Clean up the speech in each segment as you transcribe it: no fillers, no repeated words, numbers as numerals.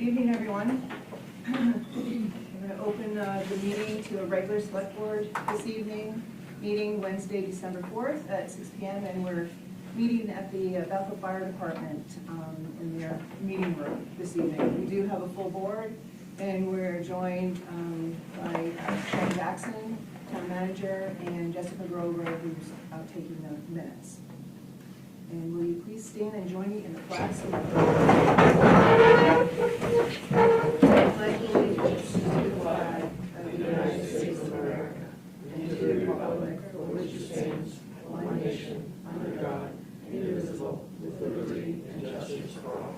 evening, everyone. I'm going to open the meeting to a regular select board this evening, meeting Wednesday, December 4th at 6 p.m. and we're meeting at the Bethel Fire Department in their meeting room this evening. We do have a full board and we're joined by Shane Jackson, town manager, and Jessica Grover, who's taking the minutes. And will you please stand and join me in the flag salute? Pledge allegiance to the flag of the United States of America and to the republic for which it stands, one nation, under God, indivisible, with liberty and justice for all.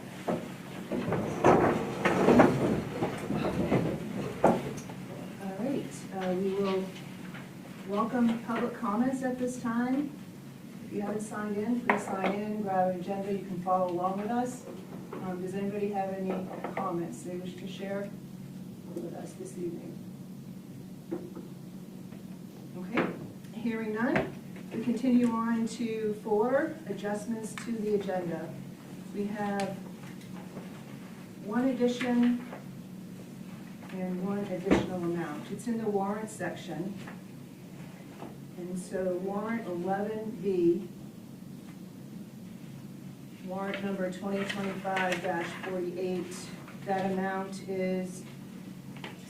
All right, we will welcome public comments at this time. If you haven't signed in, please sign in, grab an agenda, you can follow along with us. Does anybody have any comments they wish to share with us this evening? Okay, hearing none, we continue on to 4 adjustments to the agenda. We have one addition and one additional amount. It's in the warrant section. And so warrant 11B, warrant number 2025-48, that amount is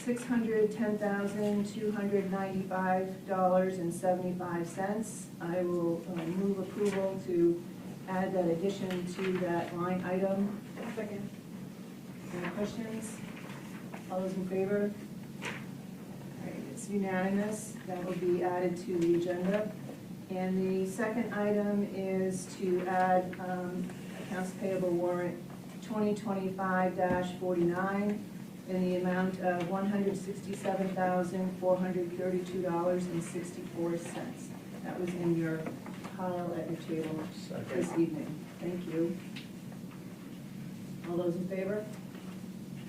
$610,295.75. I will move approval to add that addition to that line item. Second. Any questions? All those in favor? It's unanimous. That will be added to the agenda. And the second item is to add accounts payable warrant 2025-49 in the amount of $167,432.64. That was in your pile at your table this evening. Thank you. All those in favor?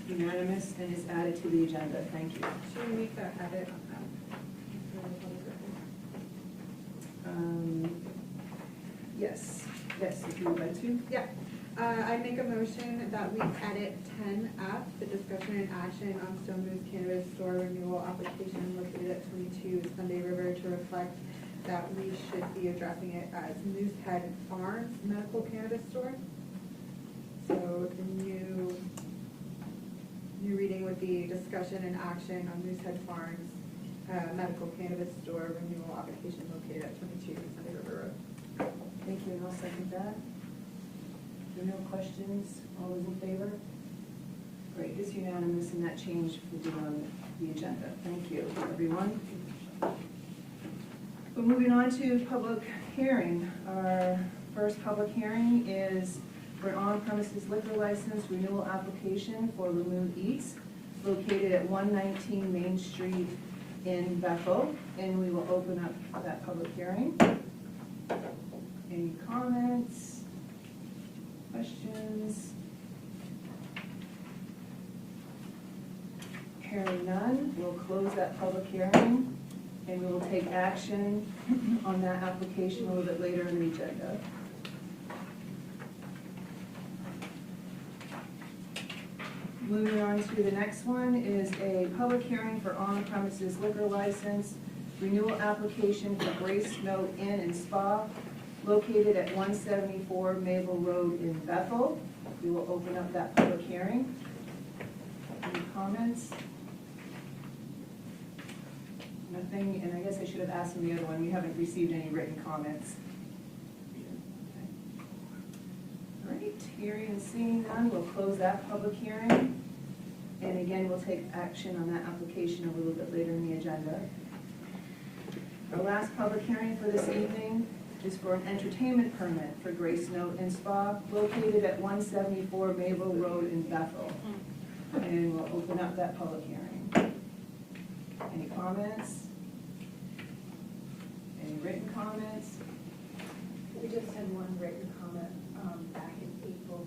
Unanimous and is added to the agenda. Thank you. Should we make that edit on that? Yes, if you would like to. Yeah. I make a motion that we edit 10F, the discussion and action on Stone Moose Cannabis Store renewal application located at 22 Sunday River to reflect that we should be addressing it as Moosehead Farms Medical Cannabis Store. So the new reading would be discussion and action on Moosehead Farms Medical Cannabis Store renewal application located at 22 Sunday River Road. Thank you, and I'll second that. There are no questions? All those in favor? Great, it's unanimous, and that change will be on the agenda. Thank you, everyone. We're moving on to public hearing. Our first public hearing is for an on-premises liquor license renewal application for Lamoon Eats, located at 119 Main Street in Bethel, and we will open up that public hearing. Any comments, questions? Hearing none, we'll close that public hearing, and we will take action on that application a little bit later in the agenda. Moving on to the next one is a public hearing for on-premises liquor license renewal application for Grace Note Inn and Spa located at 174 Maple Road in Bethel. We will open up that public hearing. Any comments? Nothing, and I guess I should have asked in the other one, we haven't received any written comments. All right, hearing and seeing none, we'll close that public hearing. And again, we'll take action on that application a little bit later in the agenda. Our last public hearing for this evening is for an entertainment permit for Grace Note and Spa located at 174 Maple Road in Bethel. And we'll open up that public hearing. Any comments? Any written comments? We just had one written comment back in April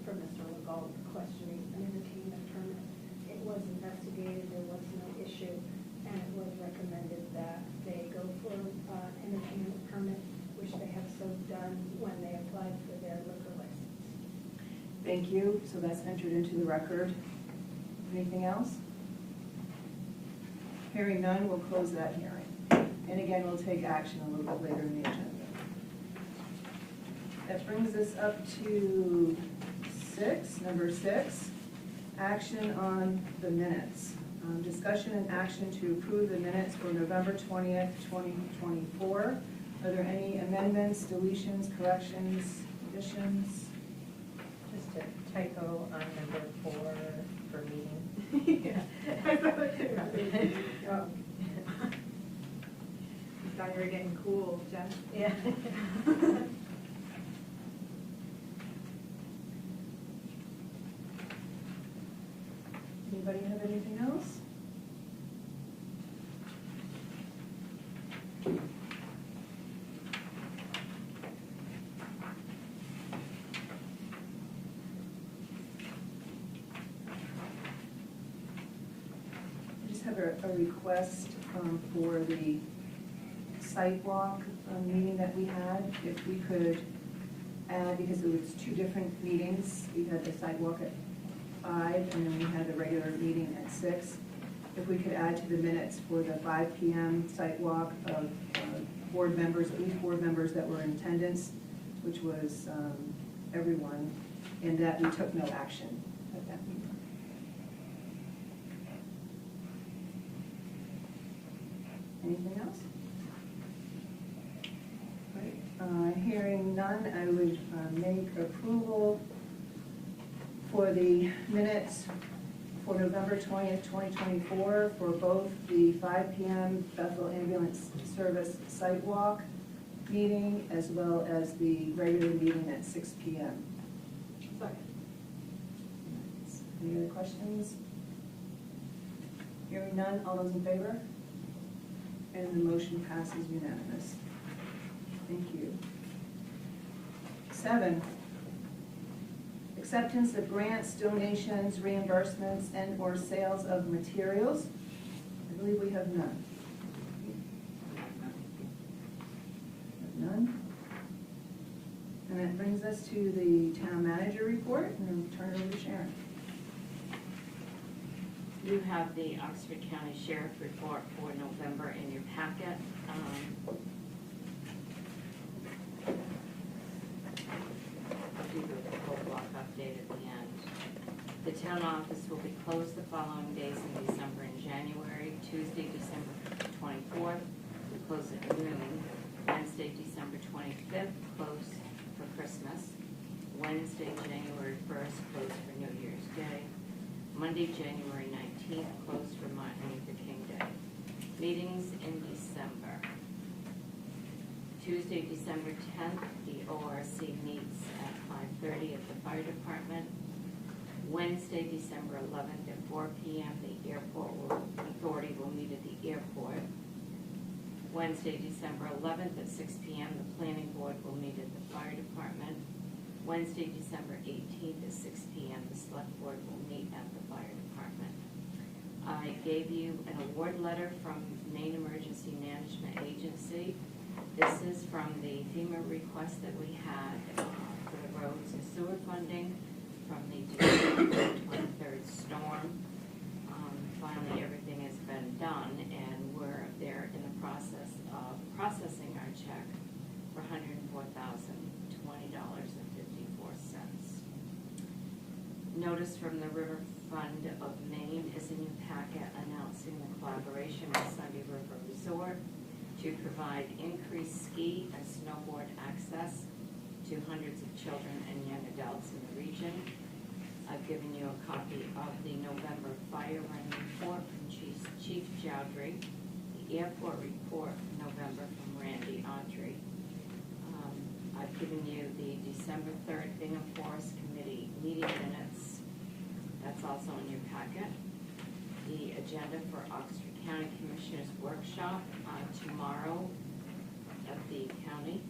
from Mr. Legault questioning an entertainment permit. It was investigated, there was no issue, and it was recommended that they go for entertainment permit, which they have so done when they applied for their liquor license. Thank you, so that's entered into the record. Anything else? Hearing none, we'll close that hearing. And again, we'll take action a little bit later in the agenda. That brings us up to number six, action on the minutes. Discussion and action to approve the minutes for November 20th, 2024. Are there any amendments, deletions, corrections, additions? Just a typo on number 4 for meeting. Yeah. You thought you were getting cool, Jen? Yeah. Anybody have anything else? I just have a request for the sidewalk meeting that we had. If we could add, because it was two different meetings, we had the sidewalk at 5, and then we had the regular meeting at 6. If we could add to the minutes for the 5 p.m. site walk of board members, at least board members that were in attendance, which was everyone, and that we took no action at that meeting. Anything else? Right. Hearing none, I would make approval for the minutes for November 20th, 2024, for both the 5 p.m. Bethel Ambulance Service site walk meeting as well as the regular meeting at 6 p.m. Second. Any other questions? Hearing none, all those in favor? And the motion passes unanimous. Thank you. 7, acceptance of grants, donations, reimbursements, and/or sales of materials. I believe we have none. None. And that brings us to the town manager report, and I'll turn it over to Sharon. You have the Oxford County Sheriff report for November in your packet. I'll do the full block update at the end. The town office will be closed the following days in December and January. Tuesday, December 24th, we close at noon. Wednesday, December 25th, closed for Christmas. Wednesday, January 1st, closed for New Year's Day. Monday, January 19th, closed for Martin Luther King Day. Meetings in December. Tuesday, December 10th, the ORC meets at 5:30 at the fire department. Wednesday, December 11th at 4 p.m., the authority will meet at the airport. Wednesday, December 11th at 6 p.m., the planning board will meet at the fire department. Wednesday, December 18th at 6 p.m., the select board will meet at the fire department. I gave you an award letter from Maine Emergency Management Agency. This is from the FEMA request that we had for the roads and sewer funding from the December 23rd storm. Finally, everything has been done, and they're in the process of processing our check for $104,020.54. Notice from the River Fund of Maine is in your packet announcing the collaboration with Sunday River Resort to provide increased ski and snowboard access to hundreds of children and young adults in the region. I've given you a copy of the November fire run report from Chief Chowdhury, the airport report from November from Randy Autry. I've given you the December 3rd Bingham Forest Committee meeting minutes. That's also in your packet. The agenda for Oxford County Commissioners Workshop tomorrow at the county.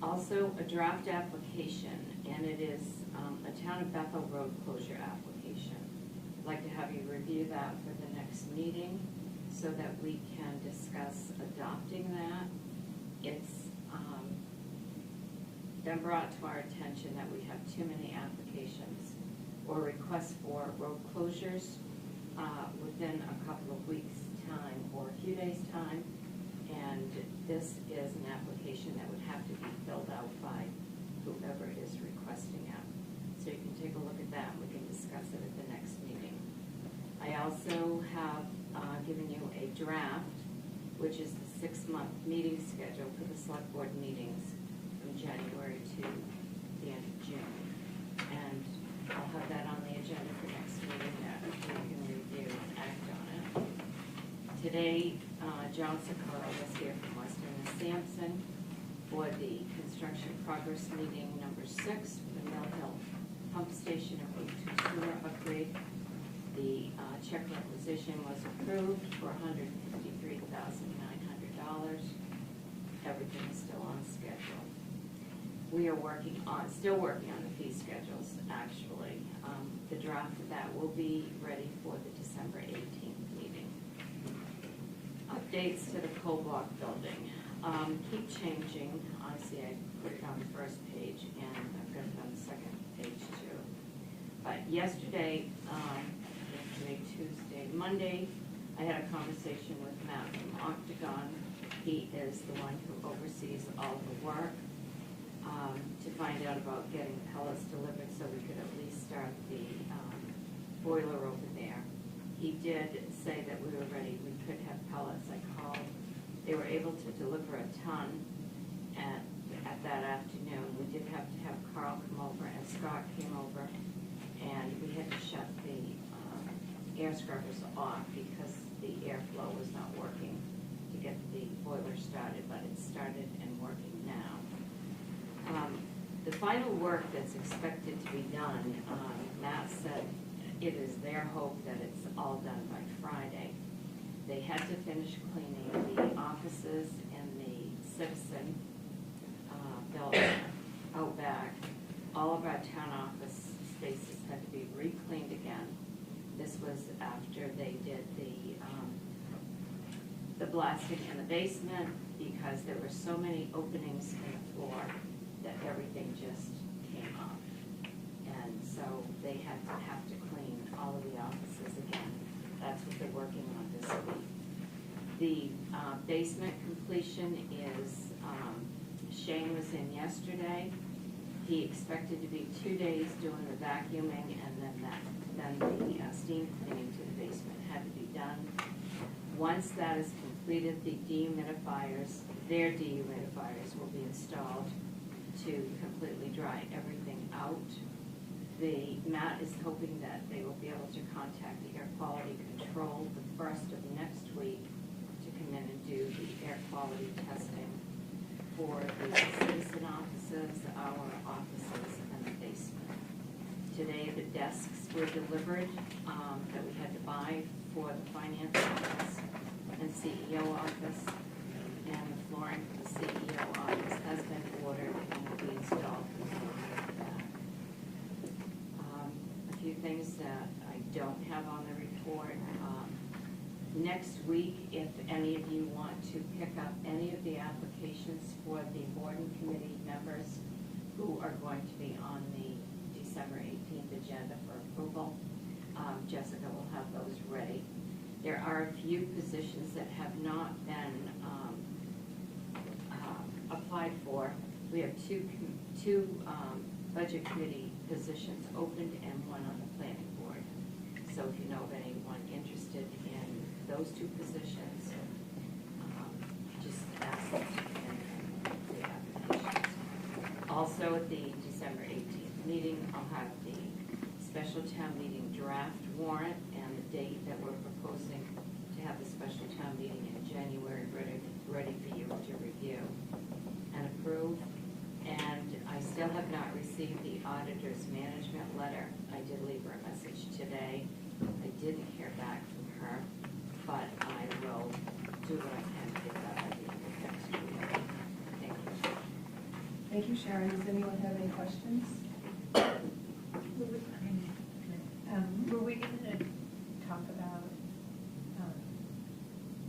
Also, a draft application, and it is a Town of Bethel road closure application. I'd like to have you review that for the next meeting so that we can discuss adopting that. It's then brought to our attention that we have too many applications or requests for road closures within a couple of weeks' time or a few days' time. And this is an application that would have to be filled out by whoever is requesting it. So you can take a look at that, and we can discuss it at the next meeting. I also have given you a draft, which is the 6-month meeting schedule for the select board meetings from January to the end of June. And I'll have that on the agenda for next meeting that we can review and act on it. Today, John Sikora was here from Weston and Sampson for the construction progress meeting number 6 for the Mill Hill Pump Station and Route 2 sewer upgrade. The check requisition was approved for $153,900. Everything is still on schedule. We are still working on the fee schedules, actually. The draft of that will be ready for the December 18th meeting. Updates to the Cobalt building. Keep changing. Honestly, I put it on the first page, and I've got it on the second page too. But yesterday, Tuesday, Monday, I had a conversation with Matt from Octagon. He is the one who oversees all the work, to find out about getting pellets delivered so we could at least start the boiler over there. He did say that we were ready, we could have pellets. I called. They were able to deliver a ton at that afternoon. We did have to have Carl come over, and Scott came over, and we had to shut the air scrubbers off because the airflow was not working to get the boiler started, but it's started and working now. The final work that's expected to be done, Matt said it is their hope that it's all done by Friday. They had to finish cleaning the offices in the Citizen building out back. All of our town office spaces had to be re-cleaned again. This was after they did the blasting in the basement because there were so many openings in the floor that everything just came off. And so they have to clean all of the offices again. That's what they're working on this week. The basement completion is, Shane was in yesterday. He expected to be 2 days doing the vacuuming, and then the steam cleaning to the basement had to be done. Once that is completed, the dehumidifiers, their dehumidifiers will be installed to completely dry everything out. Matt is hoping that they will be able to contact the air quality control the first of next week to come in and do the air quality testing for the citizen offices, our offices, and the basement. Today, the desks were delivered that we had to buy for the finance office and CEO office, and the flooring for the CEO office has been ordered and will be installed for the back. A few things that I don't have on the report. Next week, if any of you want to pick up any of the applications for the board and committee members who are going to be on the December 18th agenda for approval, Jessica will have those ready. There are a few positions that have not been applied for. We have two budget committee positions opened and one on the planning board. So if you know of anyone interested in those two positions, just ask them to put in the applications. Also, at the December 18th meeting, I'll have the special town meeting draft warrant and the date that we're proposing to have the special town meeting in January ready for you to review and approve. And I still have not received the auditor's management letter. I did leave her a message today. I didn't hear back from her, but I will do what I can to get that at the end of next week. Thank you. Thank you, Sharon. Does anyone have any questions? Were we going to talk about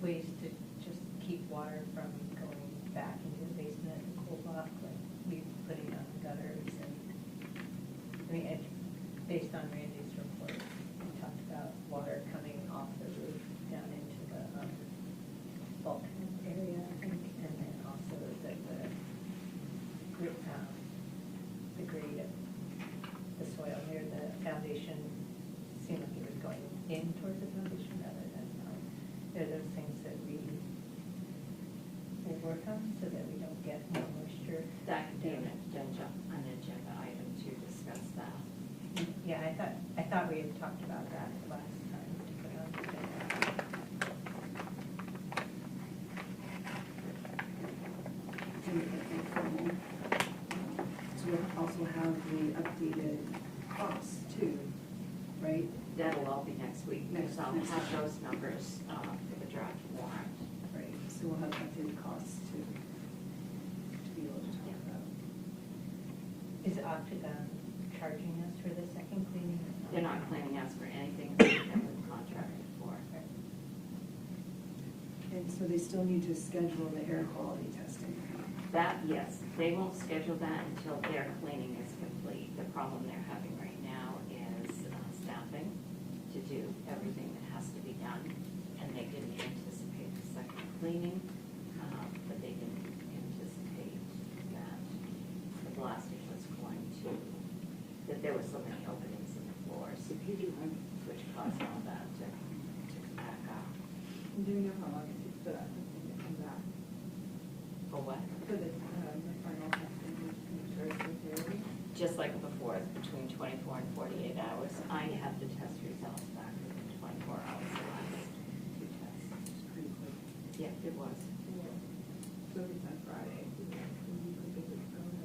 ways to just keep water from going back into the basement and cool block, like we putting up based on Randy's report, we talked about water coming off the roof down into the bulkhead area, I think, and then also that the grade of the soil near the foundation seemed like it was going in towards the foundation rather than out. There are those things that we will work on so that we don't get more moisture. That could be an agenda item to discuss that. Yeah, I thought we had talked about that last time to put on the agenda. So we'll also have the updated costs too, right? That'll all be next week, because I'll Next have week. those numbers for the draft warrant. Right, so we'll have updated costs to be able to talk about. Is Octagon charging us for the second cleaning? They're not claiming us for anything that we've contracted for. And so they still need to schedule the air quality testing. That, yes, they won't schedule that until their cleaning is complete. The problem they're having right now is staffing to do everything that has to be done. And they didn't anticipate the second cleaning, but they didn't anticipate that the blasting was going to, that there were so many openings in the floors, which caused all that to back up. Do you know how long it takes for that testing to come back? For what? For the final testing, which comes first with theory? Just like before, between 24 and 48 hours. I have the test results back within 24 hours, the last two tests. It's pretty quick. Yeah, it was. So if it's on Friday, we could get it going.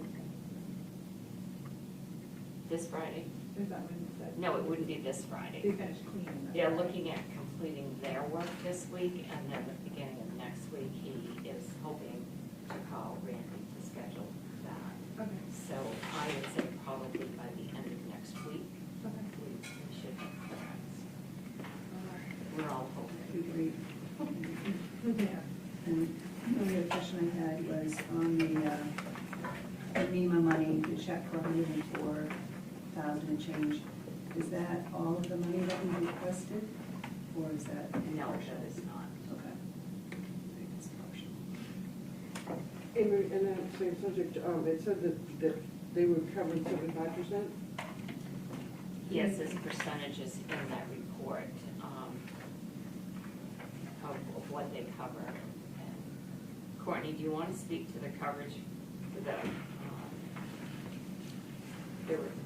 This Friday? Is that when it said? No, it wouldn't be this They Friday. finished cleaning. that They're Friday. looking at completing their work this week, and then the beginning of next week, he is hoping to call Randy to schedule that. Okay, So I would say probably by the end of next week, okay. we should have clearance. All right. We're all hoping. That'd be great. Yeah. And the other question I had was on the NEMA money, the check for $104,000 and change. Is that all of the money that we requested, or is that No, partial? that is not. Okay. I think it's partial. And then same subject, it said that they were covered 75%? Yes, there's percentages in that report of what they cover. And Courtney, do you want to speak to the coverage,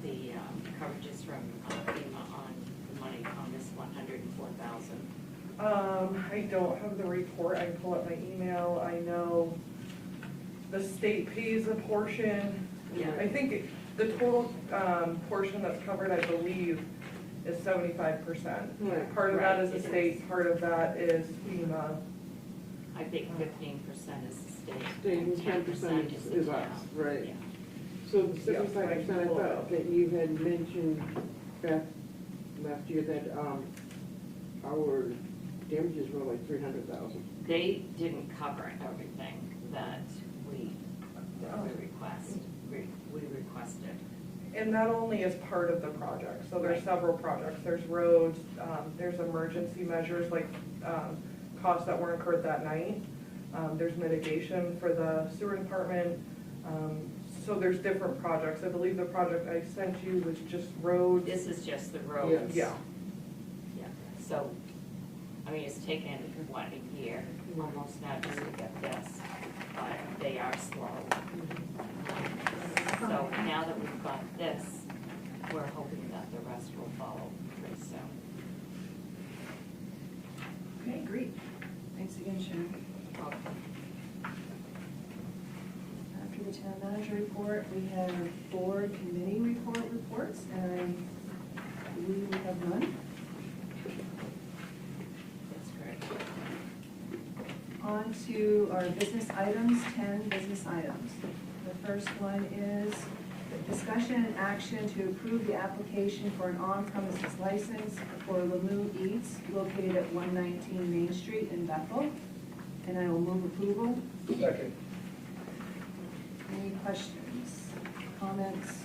the coverages from FEMA on the money on this 104,000? I don't have the report. I can pull up my email. I know the state pays a portion. Yeah. I think the total portion that's covered, I believe, is 75%. Right. Part of that is the Right, it state, is. part of that is FEMA. I think 15% is the state. State and 10% 10% is the is us, town. right. Yeah. So the Yeah, 75%, I thought that you had mentioned, Beth, last year that our damages were like 300,000. They didn't cover everything that we requested. And that only is part of the project. So there's several projects. There's roads, there's emergency measures like costs that were incurred that night. There's mitigation for the sewer department. So there's different projects. I believe the project I sent you was just roads. This is just the roads. Yeah. Yeah, so, I mean, it's taken, what, a year, almost now just to get this, but they are slow. So now that we've got this, we're hoping that the rest will follow pretty soon. Okay, great. Thanks again, Sharon. After the town manager report, we have board committee reports, and I believe we have none. That's correct. On to our business items, 10 business items. The first one is discussion and action to approve the application for an on-premises license for Lamu Eats located at 119 Main Street in Bethel. And I will move approval. Second. Any questions, comments?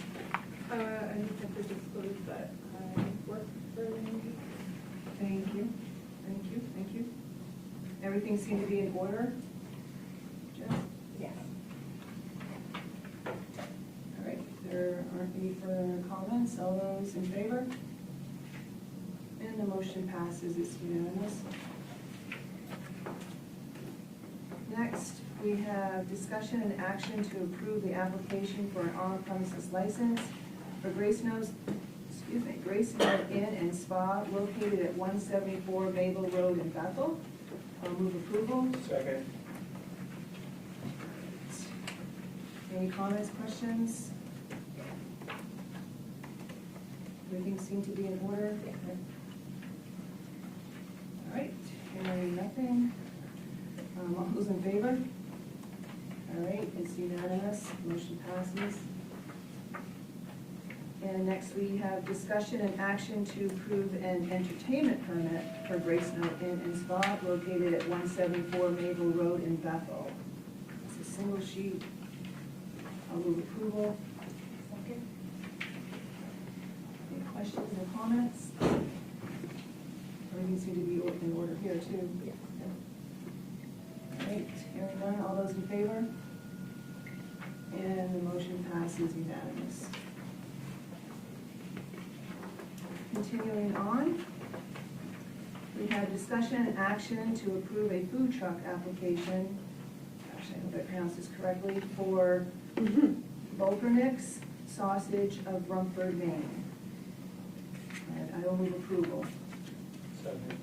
I just have to disclose that I work for the Navy. Thank you, thank you, thank you. Everything seemed to be in order? Jess? Yes. All right, if there aren't any further comments, all those in favor? And the motion passes, it's unanimous. Next, we have discussion and action to approve the application for an on-premises license for Grace Note Inn and Spa located at 174 Bethel Road in Bethel. I'll move approval. Second. Any comments, questions? Everything seemed to be in order? All right, hearing nothing. All those in favor? All right, it's unanimous, motion passes. And next we have discussion and action to approve an entertainment permit for Grace Note Inn and Spa located at 174 Maple Road in Bethel. It's a single sheet. I'll move approval. Second? Any questions or comments? Everything seemed to be in order here too. Yes. All right, hearing none, all those in favor? And the motion passes unanimous. Continuing on, we have discussion and action to approve a food truck application, gosh, I hope I pronounced this correctly, for Bulgernick's Sausage of Rumford, Maine. And I will move approval. Second.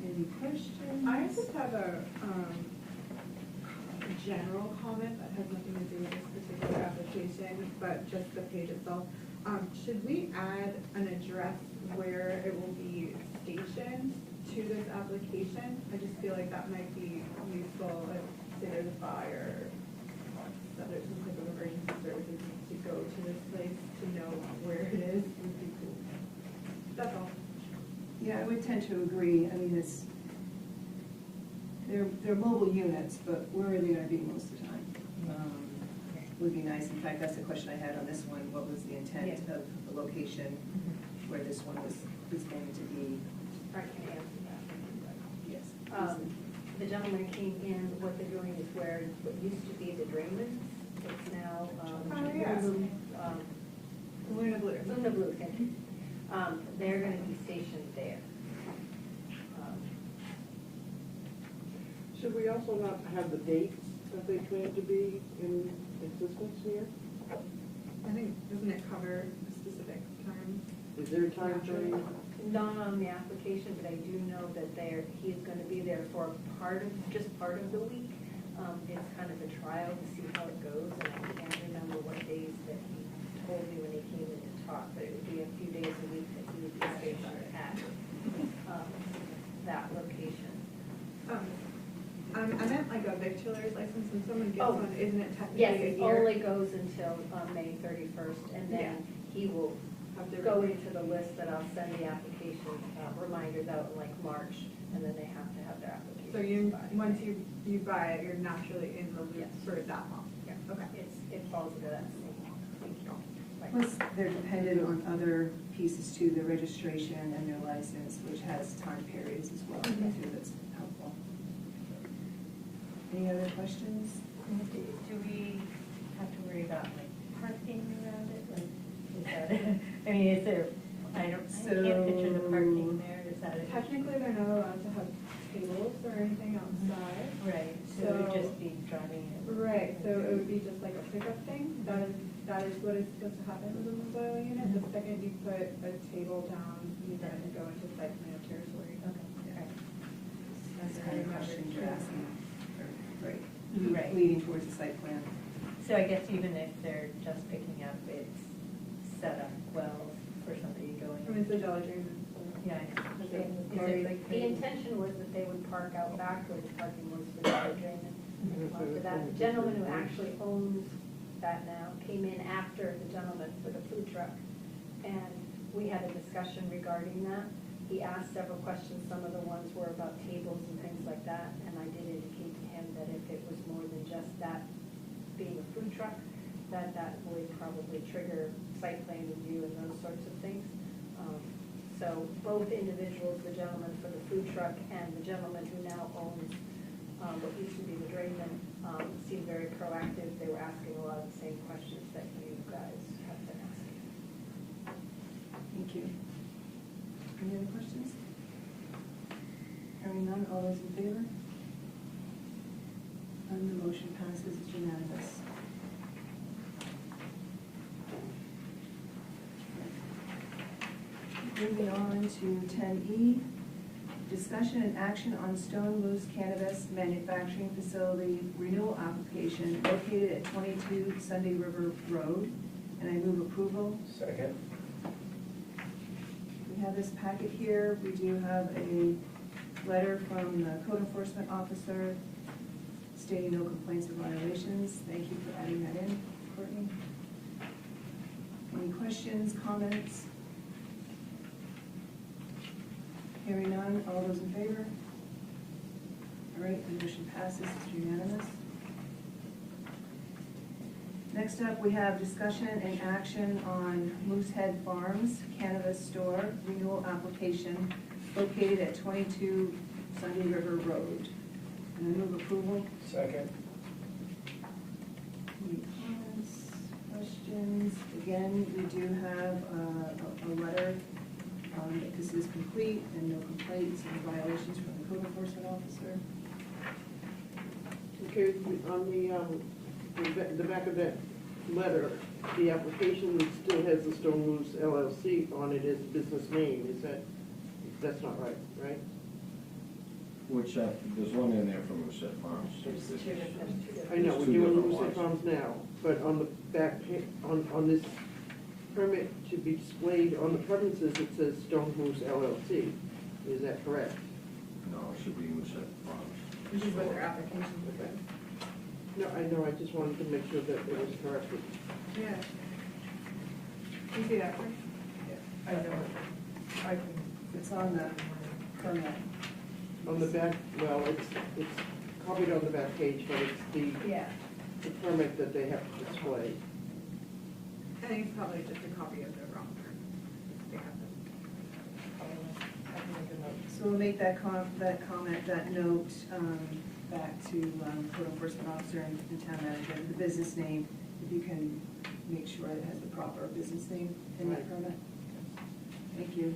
Any questions? I just have a general comment that has nothing to do with this particular application, but just the page itself. Should we add an address where it will be stationed to this application? I just feel like that might be useful if, say, there's a fire, that there's some type of emergency services to go to this place to know where it is would be cool. That's all. Yeah, I would tend to agree. I mean, they're mobile units, but where are they gonna be most of the time? Would be nice. In fact, that's the question I had on this one. What was the intent Yeah. of the location where this one was going to be? I can answer that. Yes. The gentleman came in, what they're doing is where what used to be the Draymond, it's now, Oh, yes. Luna Blue. Luna Blue, thank you. They're gonna be stationed there. Should we also not have the dates that they plan to be in existence here? I think, doesn't it cover a specific time? Is there a time frame? Not on the application, but I do know that he's gonna be there for just part of the week. It's kind of a trial to see how it goes, and I can't remember what days that he told me when he came in to talk, but it would be a few days a week that he would be stationed at that location. I meant like a victualer's license, when someone gets Oh. one, isn't it technically Yes, a it year? only goes until May 31st, and then he will Have to go renew. into the list that I'll send the application reminders out in like March, and then they have to have their application. So you, once you buy it, you're naturally in the loop Yes. for that month? Yeah, Okay. it falls into that same, thank you. Plus, they're dependent on other pieces too, the registration and their license, which has time periods as well, too, that's helpful. Any other questions? Do we have to worry about like parking around it? Like, is that, I mean, is there, I can't picture the parking there, is that it? Technically, they're not allowed to have tables or anything outside. Right, so it would So- just be driving it. Right, so it would be just like a pickup thing. That is what is supposed to happen with a mobile unit. The second you put a table down, you then go into site plan territory. Okay, all right. That's the kind of question you're asking, right? Right. Leading towards the site plan. So I guess even if they're just picking up, it's set up well for somebody I mean, going. it's a Dollar Tree. Yeah, I know. Is it like? The intention was that they would park out back where the parking was for the drainage. For that, the gentleman who actually owns that now came in after the gentleman for the food truck. And we had a discussion regarding that. He asked several questions, some of the ones were about tables and things like that. And I did indicate to him that if it was more than just that being a food truck, that would probably trigger site plan review and those sorts of things. So both individuals, the gentleman for the food truck and the gentleman who now owns what used to be the Drainman, seemed very proactive. They were asking a lot of the same questions that you guys have been asking. Thank you. Any other questions? Hearing none, all those in favor? And the motion passes, it's unanimous. Moving on to 10E, discussion and action on Stone Moose Cannabis Manufacturing Facility renewal application located at 22 Sunday River Road, and I move approval. Second. We have this packet here. We do have a letter from the code enforcement officer stating no complaints or violations. Thank you for adding that in, Courtney. Any questions, comments? Hearing none, all those in favor? All right, the motion passes, it's unanimous. Next up, we have discussion and action on Moosehead Farms Cannabis Store renewal application located at 22 Sunday River Road. And I move approval. Second. Any comments, questions? Again, we do have a letter that this is complete and no complaints and violations from the code enforcement officer. Okay, on the back of that letter, the application still has the Stone Moose LLC on it as business name. That's not right, right? Which, there's one in there from Moosehead Farms. There's two different. I know, There's we're two doing different Moosehead ones. Farms now, but on the back, on this permit to be displayed on the premises, it says Stone Moose LLC. Is that correct? No, it should be Moosehead Farms. Which is what their application was in. No, I know, I just wanted to make sure that it was correct. Yeah. You see that one? I know, I can. It's on the permit. On the back, well, it's copied on the back page, but it's Yeah. the permit that they have to display. I think it's probably just a copy of the wrong term. They have them. I can make a note. So we'll make that comment, that note, back to code enforcement officer and town manager, the business name, if you can make sure it has the proper business name in that Right. permit. Thank you.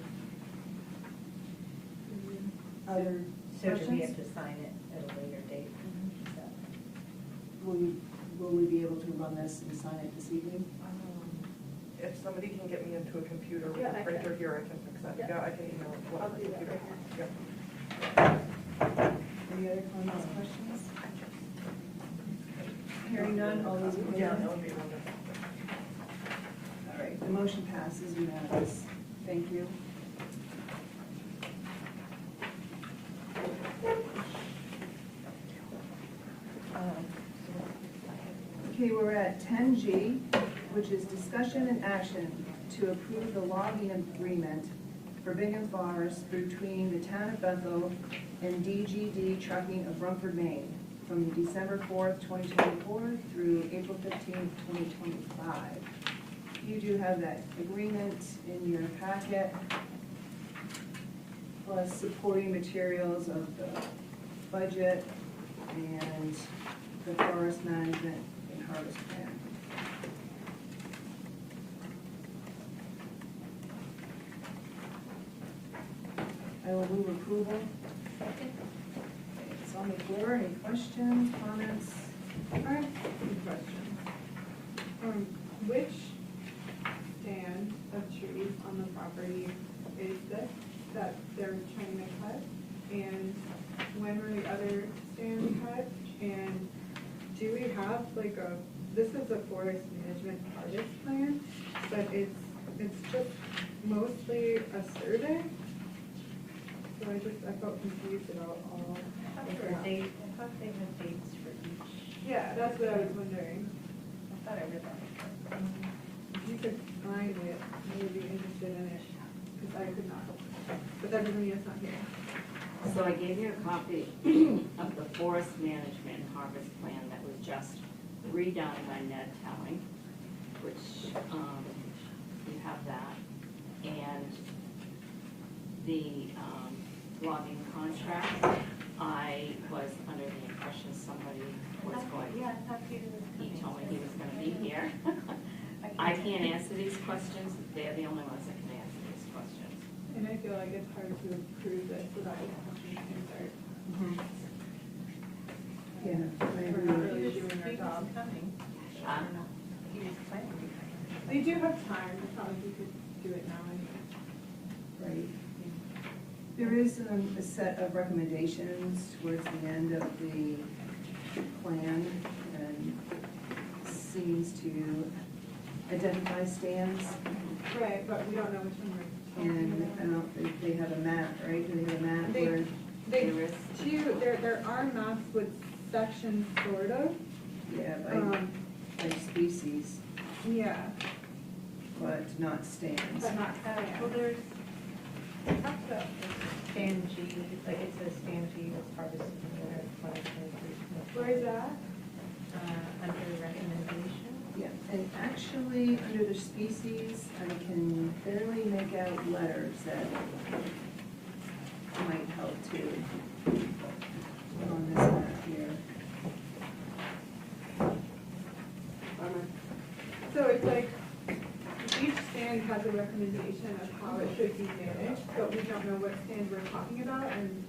Other So do we questions? have to sign it at a later date? Is that- Will we be able to run this and sign it this evening? If somebody can get me into a computer with Yeah, a I printer can. here, I can fix that. Yeah. Yeah, I can email it. to I'll whatever do that computer. right Yeah. Any other comments, questions? Hearing none, all those in favor? Yeah, that would be wonderful. All right, the motion passes unanimous. Thank you. Okay, we're at 10G, which is discussion and action to approve the logging agreement for Bingham Forest between the town of Bethel and DGD Trucking of Rumford, Maine, from December 4th, 2024 through April 15th, 2025. You do have that agreement in your packet, plus supporting materials of the budget and the forest management and harvest plan. I will move approval. Second. It's on the floor. Any questions, comments? I have some questions. Which stand of trees on the property is this that they're trying to cut? And when were the other stands cut? And do we have like this is a forest management harvest plan, but it's just mostly a survey? So I felt confused about all. I thought there were dates, I thought they had dates for each. Yeah, that's what I was wondering. I thought I read that. If you could find it, I would be interested in it, because I could not. But that doesn't mean it's not here. So I gave you a copy of the forest management and harvest plan that was just redone by Ned Telling. which, you have that, and the logging contract, I was under the impression somebody was going, Yeah, I thought Peter was he coming. told me he was gonna be here. I can't answer these questions, they're the only ones that can answer these questions. And I feel like it's hard to approve this without the questions can start. Yeah, I We're not agree. really doing our job. Coming. Huh? He was planning to be coming. They do have time, it's not like we could do it now anyway. Right. There is a set of recommendations towards the end of the plan, and seems to identify stands, Right, but we don't know which one we're and I talking don't think they have a map, right? Do they have a map They- where? about. They There is- do, there are maps with sections sort of. Yeah, Um, by species, yeah, but not stands. but not, Well, there's, it talks about stand G, like it says stand G was harvested in the 2023. where is that? Under recommendation. Yeah, and actually, under the species, I can barely make out letters that might help too on this map here. So it's like, each stand has a recommendation of how it should be managed, but we don't know what stand we're talking about, and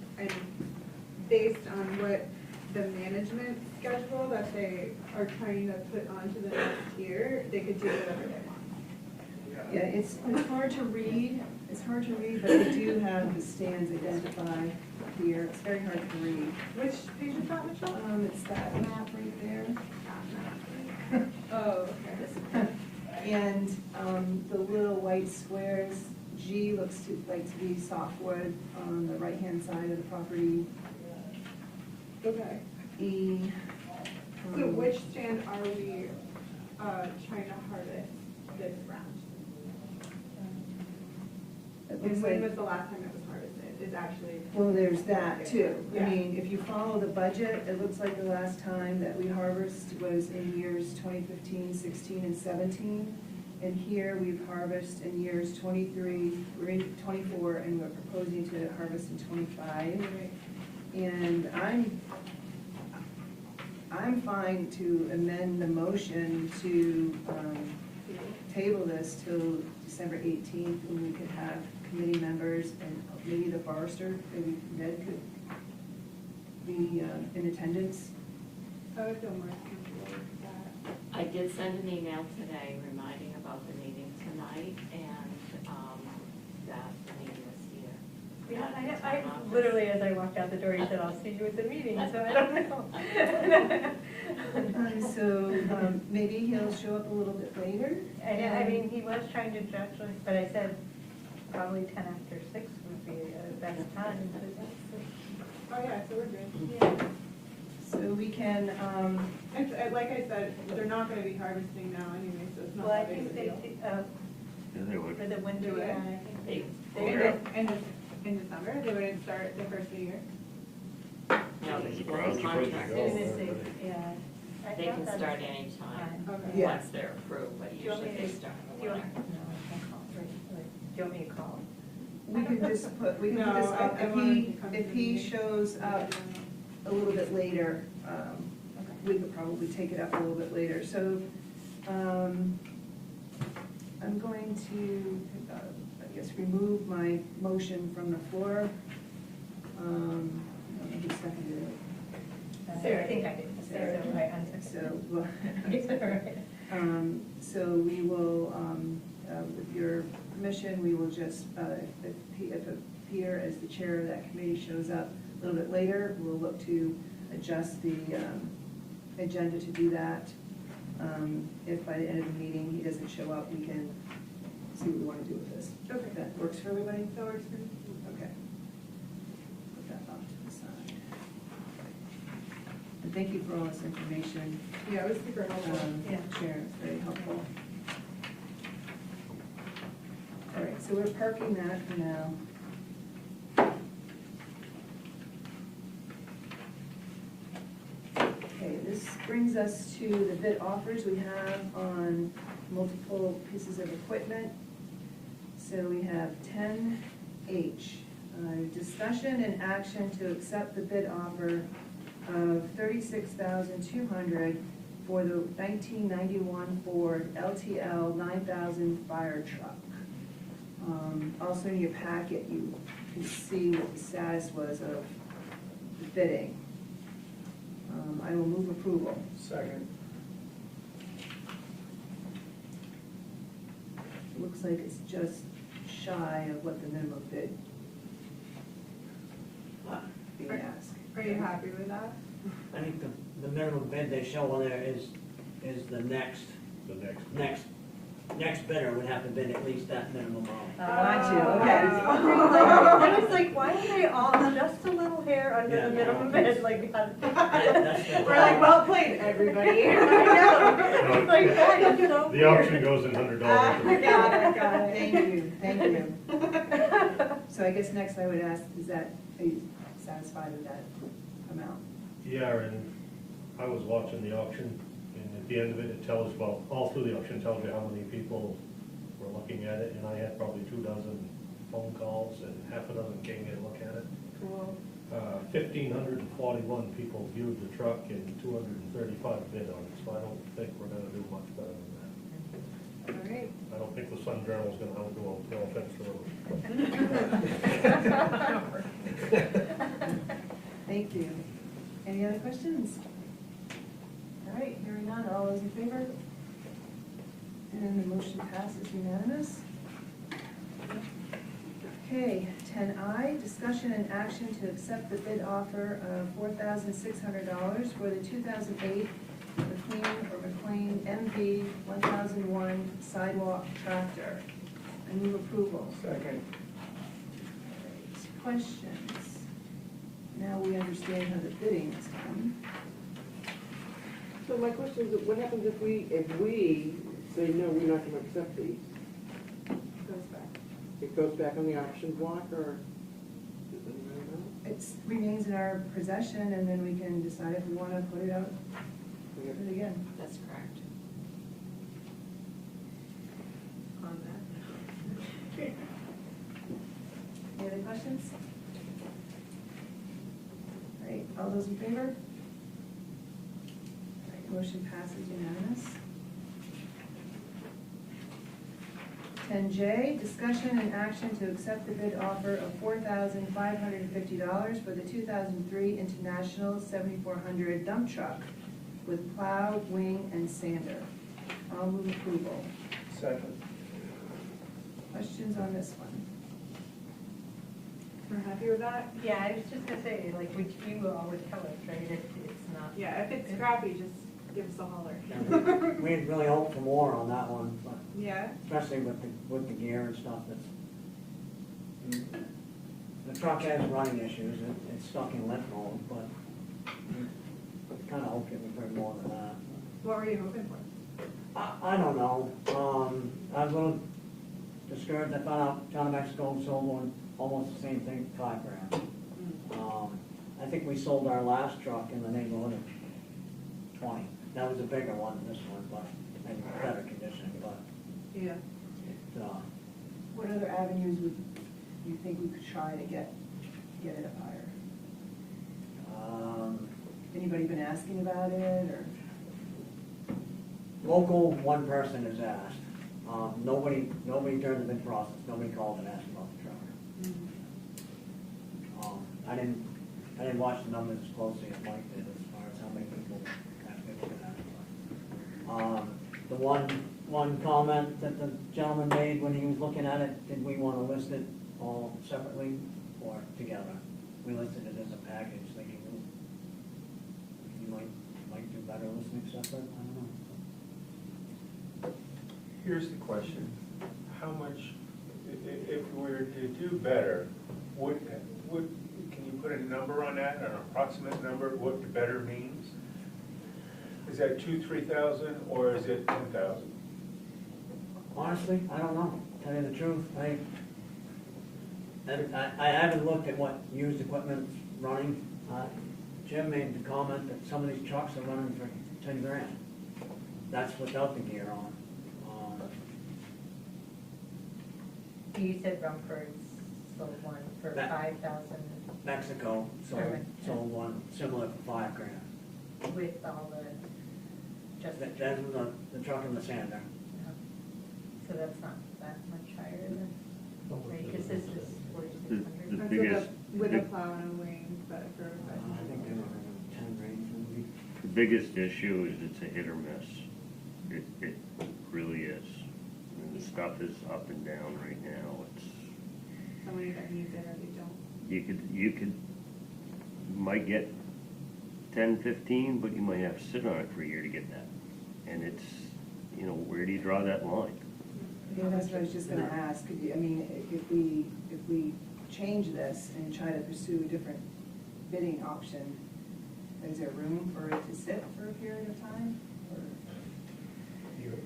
based on what the management schedule that they are trying to put onto the next year, they could do whatever they want. Yeah, it's hard to read, but they do have the stands identified here. It's very hard to read. Which page is that, Michelle? It's that map right there. Oh, okay. And the little white squares, G looks like to be softwood on the right-hand side of the property. Okay. E. So which stand are we trying to harvest this round? It And looks when like, was the last time it was harvested, is actually? well, there's that too. I Yeah. mean, if you follow the budget, it looks like the last time that we harvested was in years 2015, 16, and 17. And here we've harvested in years 23, we're in 24, and we're proposing to harvest in 25. And I'm fine to amend the motion to table this till December 18th, when we could have committee members and maybe the forester, maybe Ned could be in attendance. I would feel more comfortable with that. I did send an email today reminding about the meeting tonight, and that the meeting was here. Yeah, At the I town office. literally, as I walked out the door, he said, I'll see you at the meeting, so I don't know. So maybe he'll show up a little bit later. I mean, he was trying to judge, but I said probably 10 after 6 would be the best time. Oh, yeah, so we're good. Yeah. So we can, It's, like I said, they're not gonna be harvesting now anyway, so it's not Well, I that big of think a they, deal. Yeah, they would. for the winter, Do it? yeah, I think They- they In would. in December, they wouldn't start the first of the year? No, The the grounds are contract As soon is, as they, yeah. I they thought can that's start anytime, fine. Okay. Yeah. once they're approved, but Do you want usually me they to- start in Do the you winter. want, no, I can't call, right, do you want me to call? we could just put, we can put No, this up, I if wanted he, to come to if the he meeting. shows up a little bit later, we could probably take it up a little bit later. So, I'm going to, I guess, remove my motion from the floor. I don't know who seconded it. Sarah, I think I did. Sarah. So, right, I'm So, It's all right. so we will, with your permission, we will just, if Peter, as the chair of that committee, shows up a little bit later, we'll look to adjust the agenda to do that. If by the end of the meeting he doesn't show up, we can see what we want to do with this. Okay. That works for everybody? That works for me. Okay. Put that off to the side. And thank you for all this information. Yeah, it was super helpful. Yeah. Chair, it's very helpful. All right, so we're parking that for now. Okay, this brings us to the bid offers we have on multiple pieces of equipment. So we have 10H, discussion and action to accept the bid offer of $36,200 for the 1991 Ford LTL 9000 fire truck. Also in your packet, you can see what the status was of the bidding. I will move approval. Second. Looks like it's just shy of what the minimum bid being asked. Are you happy with that? I think the minimum bid they show on there is the next bidder would have to bid at least that minimum amount. Got you, okay. I was like, why are they all just a little hair under Yeah, the minimum no. bid, like? We're like, well played, everybody. I know. It's like, that is so The auction goes in $100. Got it. Thank you. So I guess next I would ask, are you satisfied with that amount? Yeah, and I was watching the auction, and at the end of it, it tells, well, all through the auction tells you how many people were looking at it, and I had probably 24 phone calls, and half a dozen came in to look at it. Cool. 1,541 people viewed the truck, and 235 bid on it, so I don't think we're gonna do much better than that. All right. I don't think the Sun Journal's gonna outdo them, no offense to them. Thank you. Any other questions? All right, hearing none, all those in favor? And the motion passes unanimous. Okay, 10I, discussion and action to accept the bid offer of $4,600 for the 2008 McLean MV 1001 sidewalk tractor. I move approval. Second. Questions? Now we understand how the bidding is done. So my question is, what happens if we say, no, we're not gonna accept these? Goes back. It goes back on the auction block, or does anybody know? It remains in our possession, and then we can decide if we want to put it out, We put have- it again. That's correct. On that. Any other questions? All right, all those in favor? All right, motion passes unanimous. 10J, discussion and action to accept the bid offer of $4,550 for the 2003 International 7400 dump truck with plow, wing, and sander. I'll move approval. Second. Questions on this one? We're happy with that? Yeah, I was just gonna say, like, which you will always tell us, right, if it's not. Yeah, if it's scrappy, just give us a holler. Yeah, we had really hoped for more on that one, but Yeah? especially with the gear and stuff the truck has running issues, it's stuck in limp mode, but we kinda hoped it would bring more than that. What were you hoping for? I don't know, I was a little discouraged, I found out John of Mexico sold one, almost the same thing, $5,000. I think we sold our last truck in the neighborhood of 20. That was a bigger one than this one, but in better condition, but Yeah. it, What other avenues would you think we could try to get it up higher? Anybody been asking about it, or? local, one person has asked. Nobody during the bid process, nobody called and asked about the truck. I didn't watch the numbers as closely as Mike did as far as how many people kind of bid for that. The one comment that the gentleman made when he was looking at it, did we want to list it all separately or together? We listed it as a package, thinking you might do better listening separate, I don't know. Here's the question, how much, if we were to do better, can you put a number on that, an approximate number, what the better means? Is that 2,000, 3,000, or is it 10,000? Honestly, I don't know, tell you the truth, I haven't looked at what used equipment's running. Jim made the comment that some of these trucks are running for $10,000. That's without the gear on. You said Rumford's sold one for That- 5,000 Mexico Perfect. sold one similar for $5,000. with all the, just, That was the truck and the sander. so that's not that much higher than, because this is The 4,600. That's biggest- with a plow and a wing, but for I think they were around 10 range maybe. The biggest issue is it's a hit or miss. It really is. And the stuff is up and down right now. It's, somebody that needs it or they don't. you might get 10, 15, but you might have to sit on it for a year to get that. And it's, where do you draw that line? Yeah, that's what I was just gonna ask. Could you, I mean, if we change this and try to pursue a different bidding option, is there room for it to sit for a period of time? Or-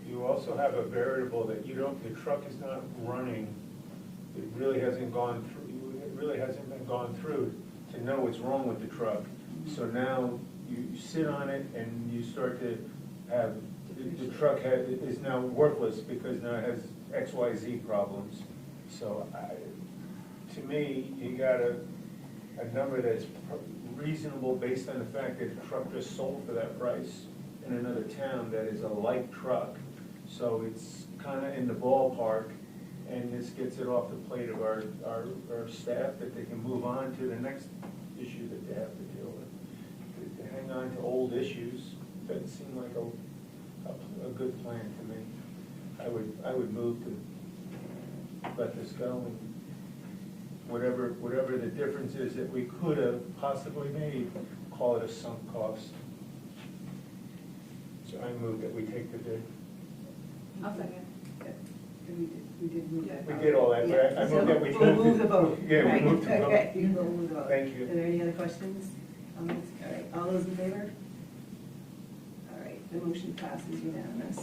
You also have a variable that you don't, the truck is not running, it really hasn't gone through, it really hasn't been gone through to know what's wrong with the truck. So now you sit on it and you start to have, the truck is now worthless because now it has XYZ problems. So to me, you got a number that's reasonable based on the fact that the truck just sold for that price in another town that is a light truck. So it's kind of in the ballpark, and this gets it off the plate of our staff that they can move on to the next issue that they have to deal with. To hang on to old issues doesn't seem like a good plan to me. I would move to let this go, and whatever the difference is that we could have possibly made, call it a sunk cost. So I move that we take the bid. I'll second. Yeah, we did move that. We did all that, but I Yeah, move that we. We'll move the vote. Yeah, we Right, moved the vote. Okay, we'll move the vote. Thank you. Are there any other questions? Comments? All right, all those in favor? All right, the motion passes unanimous.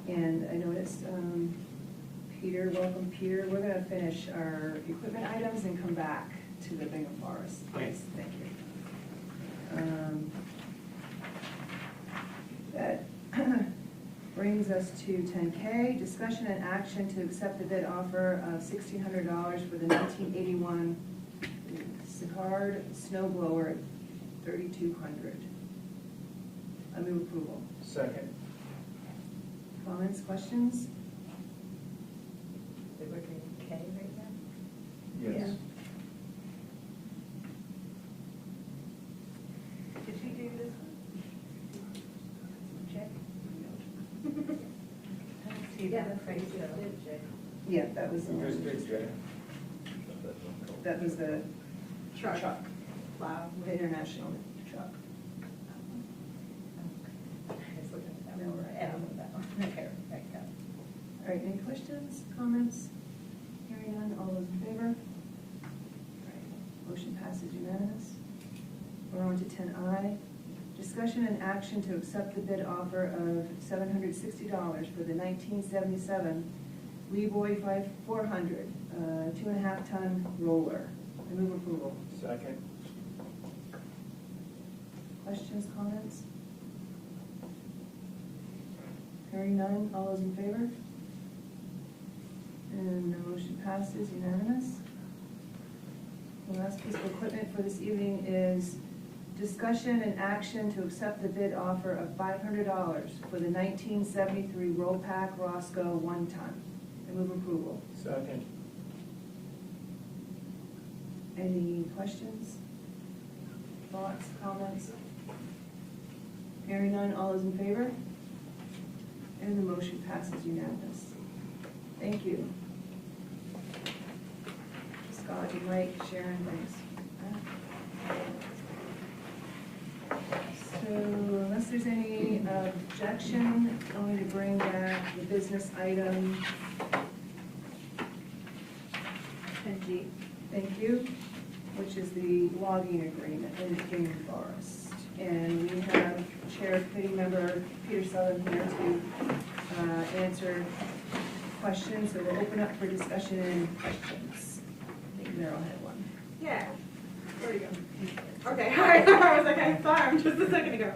And I noticed, Peter, welcome Peter, we're gonna finish our equipment items and come back to the Bingham Forest. Yes, thank you. That brings us to 10K, discussion and action to accept the bid offer of $1,600 for the 1981 Sicard snow blower at 3,200. I move approval. Second. Comments, questions? We're doing K right now? Yeah. Did you do this one? Check? I don't see that price though. Yeah, that was the Just one. did, Jay. That was the Truck. plow, the international truck. I was looking at that No, one. right. Yeah, I'm with that one. Okay, right, got it. All right, any questions, comments? Hearing none, all those in favor? All right, motion passes unanimous. We're on to 10I. Discussion and action to accept the bid offer of $760 for the 1977 Leeboy 400, 2.5-ton roller. I move approval. Second. Questions, comments? Hearing none, all those in favor? And the motion passes unanimous. The last piece of equipment for this evening is discussion and action to accept the bid offer of $500 for the 1973 Rollpack Roscoe 1-ton. I move approval. Second. Any questions? Thoughts, comments? Hearing none, all those in favor? And the motion passes unanimous. Thank you. Scott, you Mike, Sharon, thanks. So unless there's any objection, I'm going to bring back the business item. 10G. Thank you, which is the logging agreement in the Bingham Forest. And we have Chair Committee Member Peter Sullivan here to answer questions. So we'll open up for discussion and questions. I think Meryl had one. Yeah, there we go. Okay, I was like, I saw him just a second ago.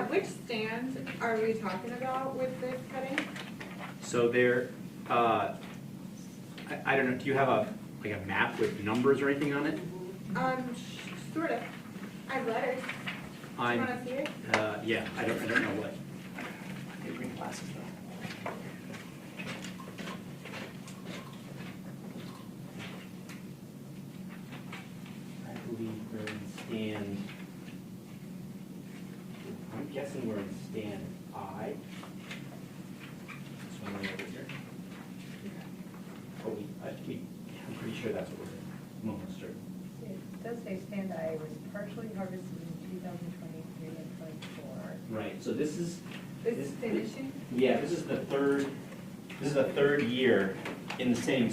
Which stand are we talking about with this cutting? So there, I don't know, do you have like a map with numbers or anything on it? Sort of. I have letters. Do you I'm, wanna see it? yeah, I don't know what. I didn't bring glasses though. I believe we're in stand, I'm guessing we're in stand I. This one right over here. Oh, I'm pretty sure that's what we're in. I'm almost certain. It does say stand I was partially harvested in 2023 and 24. Right, so this is. This is finishing? Yeah, this is the third year in the same,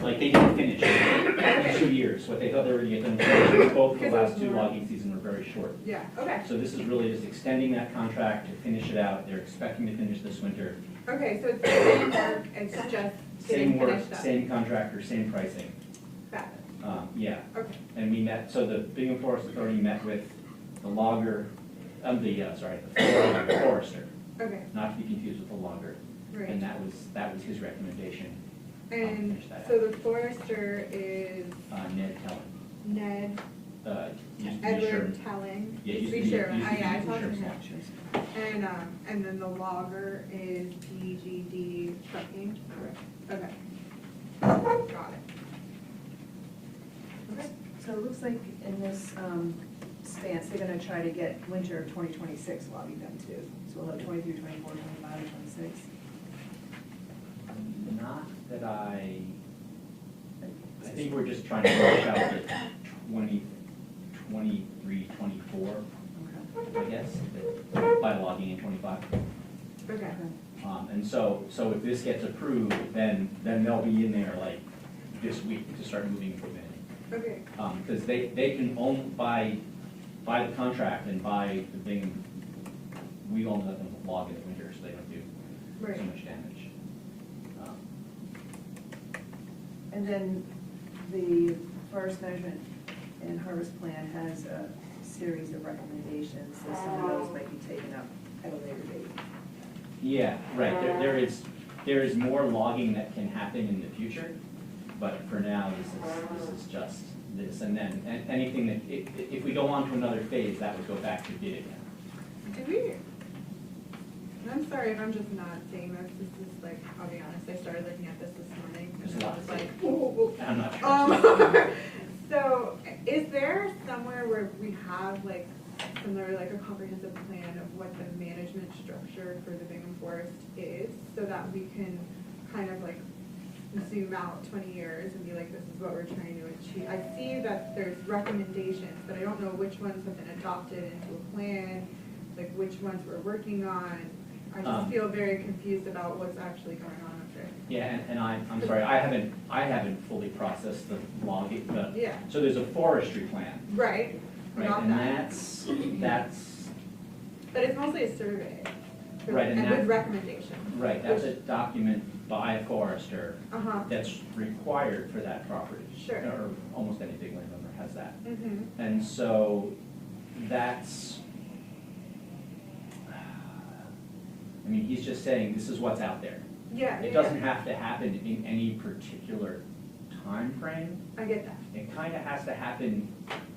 like they didn't finish in 2 years. What they thought they were gonna get done, both the last two logging seasons were very short. Yeah, okay. So this is really just extending that contract to finish it out. They're expecting to finish this winter. Okay, so it's the same work, it's just Same getting work, finished up. same contractor, same pricing. Got it. Yeah, Okay. and we met, so the Bingham Forest Authority met with the logger, the forester, Okay, not to be confused with the logger. right. And that was his recommendation. And finish that so the forester is Ned Kellen. Ned, Used to be Edward Sherman. Telling. Yeah, Used to be Sherman. used to be I talked to Sherman. him. And then the logger is PGD Trucking? Correct. Okay. Got it. Okay, so it looks like in this stance, they're gonna try to get winter of 2026 logging done too. So we'll have 23, 24, 25, and 26. Not that I think we're just trying to rush out the 23, 24, Okay. I guess, by logging in 25. Okay. And so if this gets approved, then they'll be in there like this week to start moving equipment in. Okay. Because they can own, by the contract and by the thing, we only let them log in the winter so they don't do Right. so much damage. And then the forest management and harvest plan has a series of recommendations, so some of those might be taken up at a later date. Yeah, right, there is more logging that can happen in the future, but for now, this is just this, and then anything that, if we go on to another phase, that would go back to bid again. Do we, and I'm sorry if I'm just not seeing this, like, I'll be honest, I started looking at this morning, There's and a I lot was to like, see. whoa. I'm not sure. So, is there somewhere where we have like similar, like a comprehensive plan of what the management structure for the Bingham Forest is, so that we can kind of like zoom out 20 years and be like, this is what we're trying to achieve? I see that there's recommendations, but I don't know which ones have been adopted into a plan, like which ones we're working on. I just feel very confused about what's actually going on up there. Yeah, and I'm sorry, I haven't fully processed the logging, Yeah. so there's a forestry plan, Right, right, not and that. that's, But it's mostly a survey. Right, and And with that- recommendations. right, that's a document by a forester Uh-huh. that's required for that property. Sure. Or almost any big landowner has that. Mm-hmm. And so that's, I mean, he's just saying, this is what's out there. Yeah. It yeah, doesn't have to happen in any particular time frame. I get that. It kind of has to happen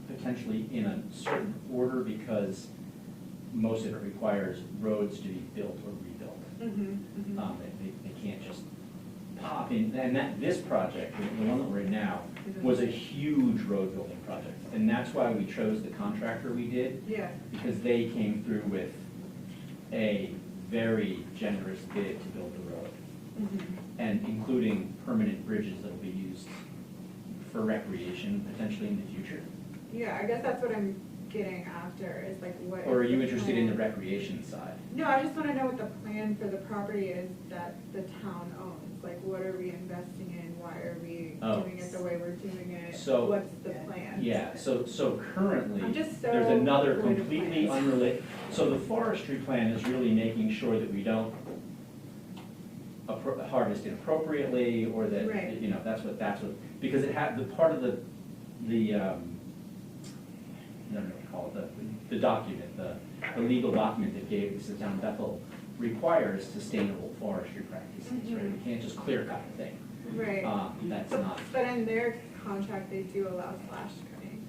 potentially in a certain order because most of it requires roads to be built or rebuilt. Mm-hmm. They can't just pop in, and this project, the one that we're in now, was a huge road building project. And that's why we chose the contractor we did, Yeah. because they came through with a very generous bid to build the road, Mm-hmm. and including permanent bridges that will be used for recreation potentially in the future. Yeah, I guess that's what I'm getting after, is like what. Or are is you the interested in the plan? recreation side? No, I just want to know what the plan for the property is that the town owns. Like, what are we investing in? Why are we Oh. doing it the way we're doing it? So- What's the plan? Yeah, so currently, I'm just so there's another void of completely plans. unrelated, so the forestry plan is really making sure that we don't harvest inappropriately, or that, Right. you know, that's what, because it had, the part of the I don't know what to call it, the document, the legal document that gave the town of Bethel requires sustainable forestry practices, right? We can't just clear cut the thing. Right. That's not, But in their contract, they do allow slash cutting.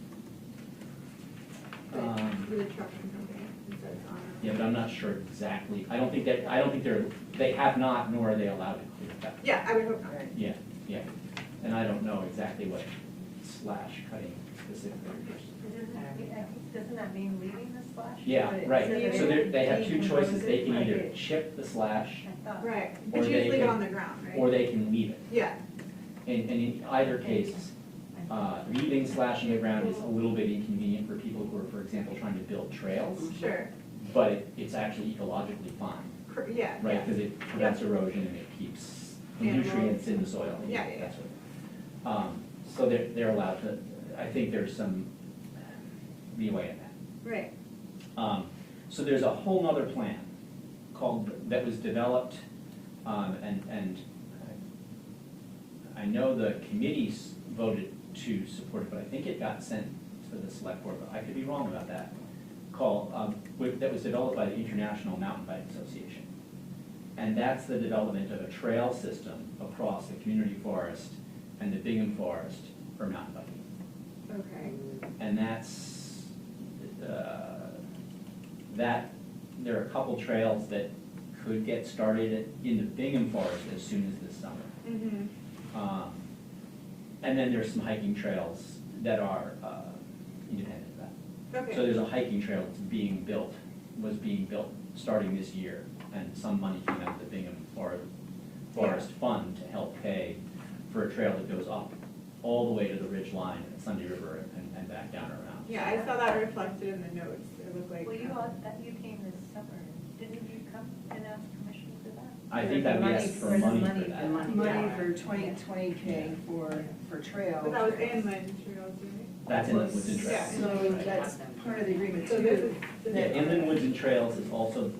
With a trucking company, it says on it. yeah, but I'm not sure exactly, I don't think they have not, nor are they allowed to clear cut. Yeah, I would hope not. Yeah, yeah, and I don't know exactly what slash cutting specifically refers to. Doesn't that mean leaving the slash? Yeah, But it right, says so that they have it two choices, they can decomposes, either like chip the slash, I thought. Right, Or but you they just leave it can- on the ground, right? or they can leave it. Yeah, And in either case, leaving slash in the ground is a little bit inconvenient for people who are, for example, trying to build trails, sure, but it's actually ecologically fine, yeah, right? yeah. Because it prevents erosion and it keeps the Animals. nutrients in the soil. Yeah, yeah, That's what. So they're allowed to, I think there's some leeway in that. Right, So there's a whole nother plan that was developed, and I know the committees voted to support it, but I think it got sent to the select board, but I could be wrong about that. That was developed by the International Mountain Bike Association. And that's the development of a trail system across the community forest and the Bingham Forest for mountain biking. okay, And there are a couple trails that could get started in the Bingham Forest as soon as this summer. mm-hmm, And then there's some hiking trails that are independent of that. okay. So there's a hiking trail that's was being built starting this year, and some money came out of the Bingham Forest Fund to help pay for a trail that goes up all the way to the ridge line at Sunday River and back down around. Yeah, I saw that reflected in the notes, it looked like. Well, you came this summer, didn't you come and ask permission for that? I think that we asked for money for that. Money for 20K for trail. But that was inland trails, right? That's Inland Woods and Yeah. Trails. So that's part of the agreement So this too. is. Yeah, Inland Woods and Trails is also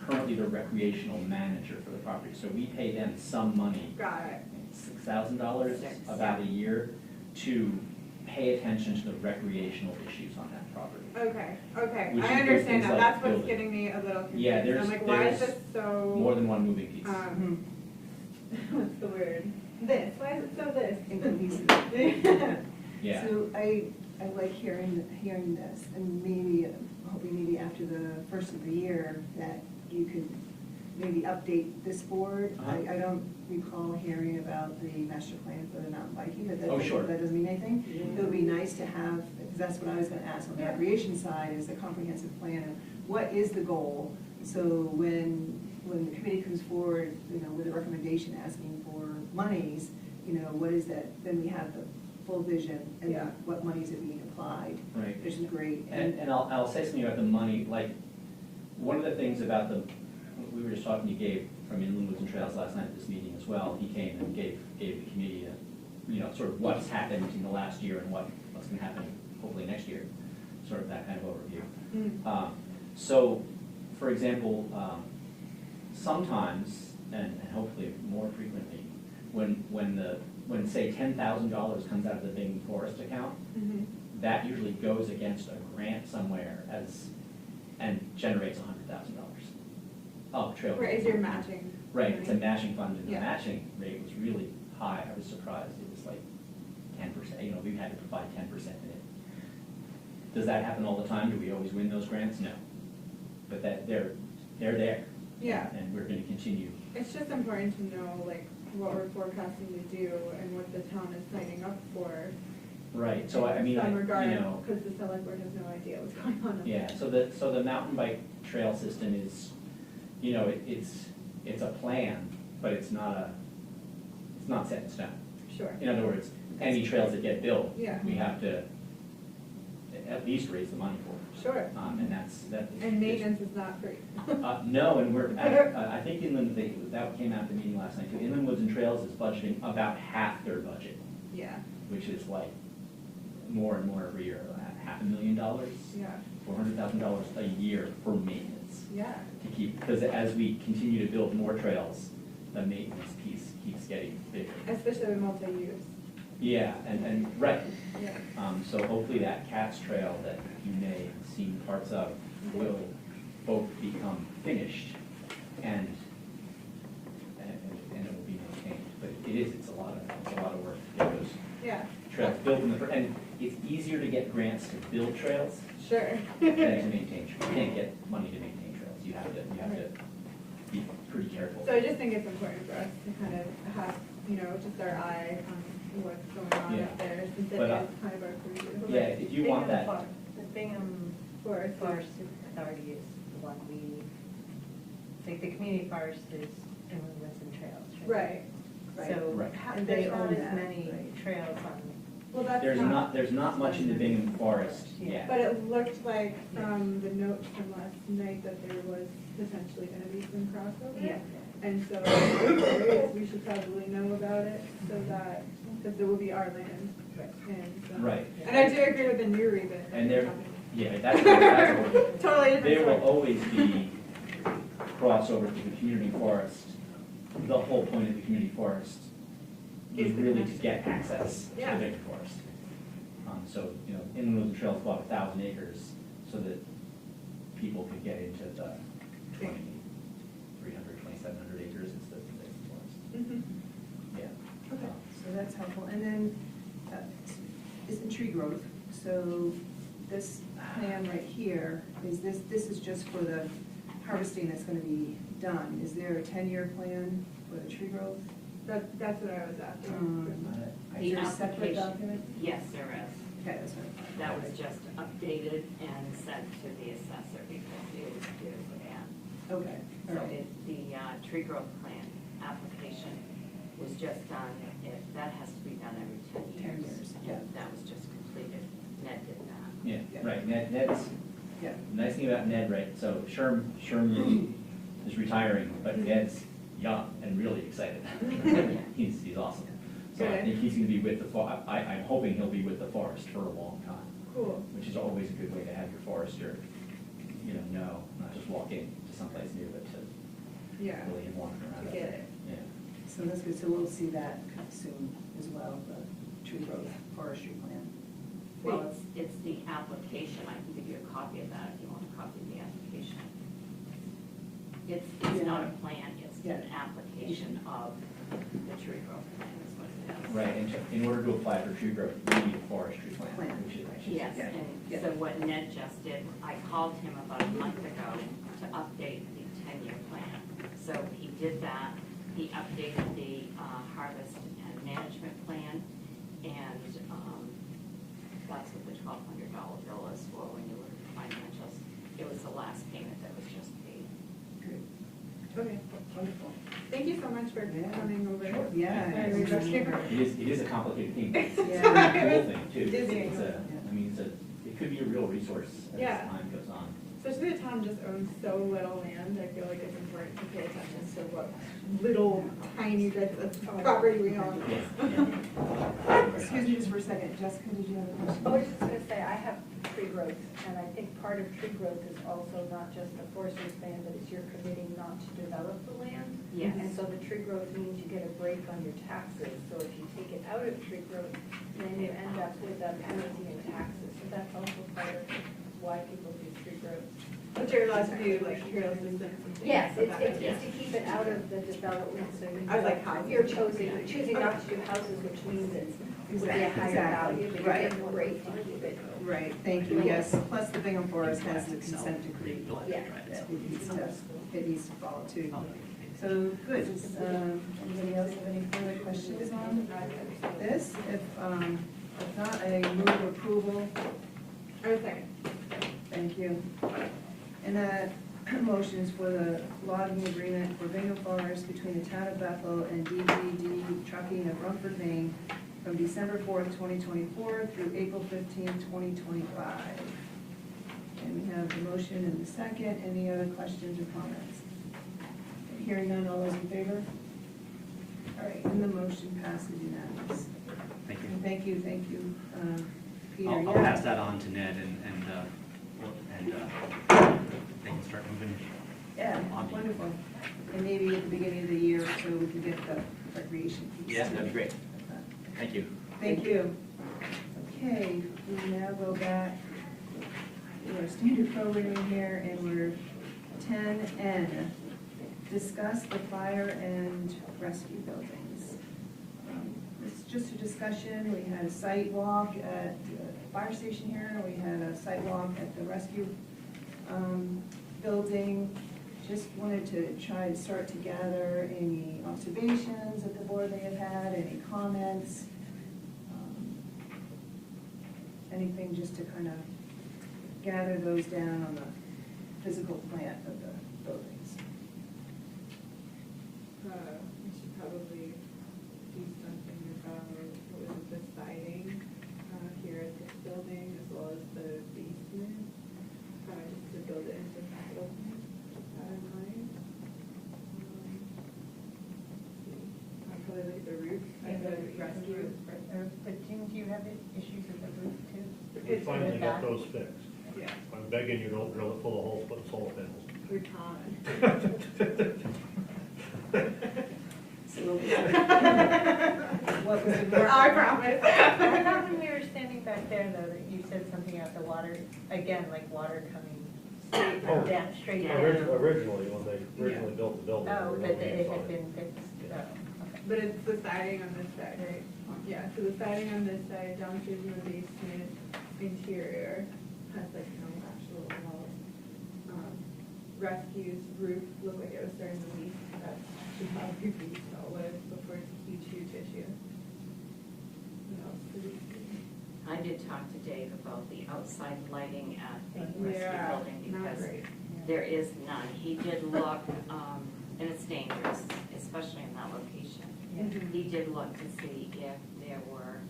currently the recreational manager for the property. So we pay them some money, Got it, $6,000 about a year, to pay attention to the recreational issues on that property. okay, Which I includes understand things that, like that's what's building. getting me a little confused. Yeah, I'm like, why is there's this so? More than one moving piece. What's the word? This, why is it so this? Inconclusive. Yeah, So I like hearing this, and maybe, hoping maybe after the first of the year, that you could maybe update this board. Uh-huh. I don't recall hearing about the master plan for the mountain biking, but Oh, sure. that doesn't mean anything. It would be nice to have, because that's what I was gonna ask on the recreation side, is the comprehensive plan of what is the goal? So when the committee comes forward, with a recommendation asking for monies, what is that, then we have the full vision and Yeah. what monies are being applied, right. which is great. And I'll say something about the money, like, one of the things about we were just talking to Gabe from Inland Woods and Trails last night at this meeting as well. He came and gave the committee sort of what's happened in the last year and what's gonna happen hopefully next year, sort of that kind of overview. So, for example, sometimes, and hopefully more frequently, when say $10,000 comes out of the Bingham Forest account, Mhm. that usually goes against a grant somewhere and generates $100,000 of trail. Right, is your matching? Right, it's a money? matching fund, and the Yeah. matching rate was really high. I was surprised. It was like 10%, we had to provide 10% in it. Does that happen all the time? Do we always win those grants? No. But they're there. Yeah. And we're gonna continue. It's just important to know, like, what we're forecasting to do and what the town is signing up for. Right, so I mean, In some I, regard, you know. because the select board has no idea what's going on. Yeah, so the mountain bike trail system is, it's a plan, but it's not set in stone. Sure. In other words, any trails that get built, Yeah. we have to at least raise the money for. Sure. And that's. And maintenance is not free. No, and I think that came out at the meeting last night too. Inland Woods and Trails is budgeting about half their budget, Yeah, which is like more and more every year, $500,000, yeah, $400,000 a year for maintenance. yeah. To keep, because as we continue to build more trails, the maintenance piece keeps getting bigger. Especially with multi-use. Yeah, and, right. Yeah. So hopefully that Cat's Trail that you may have seen parts of will both become finished and it will be maintained. But it's a lot of work to get those Yeah, trails built in and it's easier to get grants to build trails sure. than to maintain trails. You can't get money to maintain trails. You have to be pretty careful. So I just think it's important for us to kind of have, just our eye on what's going on Yeah. up there, since it But, is kind of our purview. Yeah, if you want that, The Bingham Forest. Forest Authority is the one like the community forest is inland woods and trails, right? Right. So Right. And they there's not own as that, many right? trails on, Well, that's there's not much in the Bingham Forest yet. But it looked like from the notes from last night that there was potentially gonna be some crossover. yeah. And so, if there is, we should probably know about it, so that, because it will be our land. Right. And, Right. And I do agree with the new rebate. that And you're there, talking yeah, that's Totally different there will story. always be crossover to the community forest. The whole point of the community forest is Is the really to connection. get access to the Yeah. bigger forest. So, inland woods and trails about 1,000 acres so that people could get into the 2,700 acres instead of the big forest. Mhm. Yeah. Okay, so that's helpful. And then, is the tree growth, so this plan right here, this is just for the harvesting that's gonna be done. Is there a 10-year plan for the tree growth? That's what I was asking. Is there a separate application- document? Yes, there is. Okay, that's what I thought. That was just updated and sent to the assessor because it was bad. Okay, all So right. the tree growth plan application was just done, that has to be done every 10 years. 10 years, yeah. And that was just completed. Ned did that. Yeah, Yeah. right, Ned's, Yeah, nice thing about Ned, right, so Sherm is retiring, but Ned's young and really excited. He's awesome. So I Good. think he's gonna be with the, I'm hoping he'll be with the forest for a long time, Cool. which is always a good way to have your forester, not just walk in to someplace new, but to Yeah. really have walking around. To out get there. it. Yeah. so that's good. So we'll see that soon as well, the tree growth forestry plan. Well, it's the application. I can give you a copy of that if you want a copy of the application. It's not a plan, it's an application of the tree growth plan is what it is. Right, and in order to apply for tree growth, you need a forestry plan, Plan. which is. Yes, Yeah. and so what Ned just did, I called him about a month ago to update the 10-year plan. So he did that, he updated the harvest and management plan, and that's what the $1,200 bill is for when you look at the financials. It was the last payment that was just paid. Good. Okay. Wonderful. Thank you so much for Yeah. coming over. Sure. Yeah. Sorry, we rushed you. It is a complicated thing, but it's Yeah. a pretty cool thing too. Dizzying. It could be a real resource as Yeah. time goes on. Especially the town just owns so little land, I feel like it's important to pay attention to what little tiny bits of property we own. Excuse me just for a second. Jessica, did you have a question? I was just gonna say, I have tree growth, and I think part of tree growth is also not just the forester's plan, but it's you're committing not to develop the land. Yes. And so the tree growth means you get a break on your taxes, so if you take it out of tree growth, then you end up with a penalty in taxes. So that's also part of why people do tree growth. But you're allowed to do like trail systems and things Yes, like it's that. to keep it out of the development, so I was like, how? you're choosing not to do houses, which means it would be a higher Exactly. value, but Right. you're getting a break to keep it. Right, thank you, yes. Plus the Bingham Forest has the consent decree. Yeah. that it needs to follow too. So, good. Anybody else have any further questions on this? If not, I move approval. I was saying, Thank you. And that motion is for the logging agreement for Bingham Forest between the town of Bethel and DGD Trucking of Rumford, Maine from December 4th, 2024 through April 15th, 2025. And we have the motion and the second. Any other questions or comments? Hearing none, all those in favor? All right, and the motion passes unanimous. Thank you. And thank you, Peter. I'll Yeah. pass that on to Ned and they can start moving. Yeah, wonderful. And maybe at the beginning of the year, so we can get the recreation piece. Yeah, that'd be great. Thank you. Thank you. Okay, we now go back to our standard programming here, and we're 10N. Discuss the fire and rescue buildings. It's just a discussion. We had a site walk at the fire station here. We had a site walk at the rescue building. Just wanted to try to start to gather any observations that the board may have had, any comments, anything just to kind of gather those down on the physical plant of the buildings. We should probably do something about, what was it, the siding, here at this building, as well as the basement, just to build it into the capital plan, keep that in mind. Probably like the roof and the rescue. But do you have issues with the roof too? We finally got those fixed. Yeah, I'm begging you, don't drill it full of holes, put solar panels. we're common. What was it? I promise. I thought when we were standing back there though, that you said something about the water, again, like water coming straight down. Originally, when they originally built the building. Oh, they were that being it had fine. been fixed, oh, okay. But it's the siding on this side, right? Yeah, so the siding on this side, downstairs in the basement, interior, has like no actual walls. Rescue's roof looked like it was starting to leak. That should probably be dealt with before it's a huge issue. What else did we see? I did talk to Dave about the outside lighting at the Yeah, rescue building not because great. there is none. He did look, and it's dangerous, especially in that location. Mhm. He did look to see if there were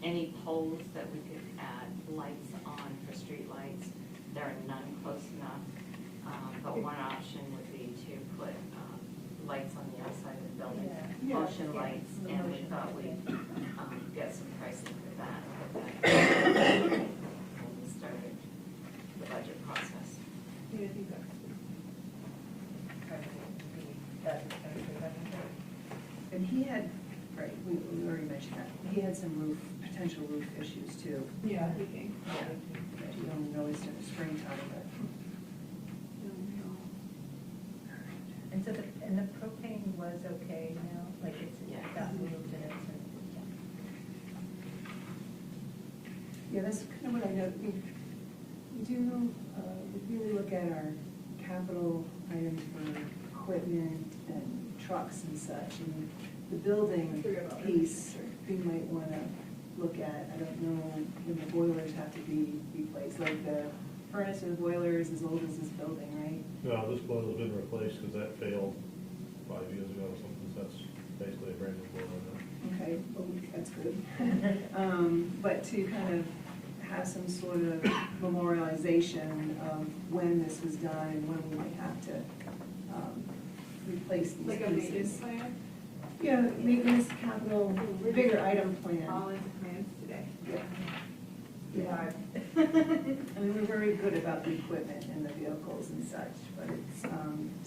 any poles that we could add lights on for street lights. There are none close enough, but one option would be to put lights on the outside of the building, Yeah. motion Yeah. lights, The and we motion thought lights, we'd get some pricing for that. When we started the budget process. Yeah, I think that's. And he had, right, we already mentioned that, he had some potential roof issues too. Yeah, leaking. That you don't notice in the springtime, but. And so the propane was okay now, like it Yeah. got moved and it's, Yeah, that's kind of what I know. We do, we really look at our capital items for equipment and trucks and such. And the building piece, we might want to look at, I don't know when the boilers have to be replaced. Like the furnace and boiler is as old as this building, right? No, this boiler's been replaced because that failed 5 years ago or something, so that's basically a brand new boiler now. Okay, well, that's good. But to kind of have some sort of memorialization of when this was done and when we might have to replace these Like a maintenance pieces. plan? Yeah, maintenance, capital, bigger item plan. All into plans today. Yeah. Yeah. I mean, we're very good about the equipment and the vehicles and such, but it's,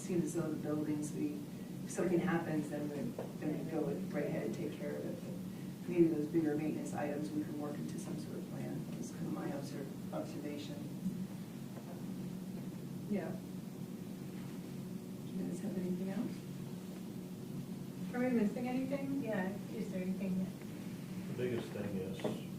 seems as though the buildings, if something happens, then we go right ahead and take care of it. But maybe those bigger maintenance items, we can work into some sort of plan. That's kind of my observation. Yeah. Do you guys have anything else? Are we missing anything? yeah, is there anything? The biggest thing is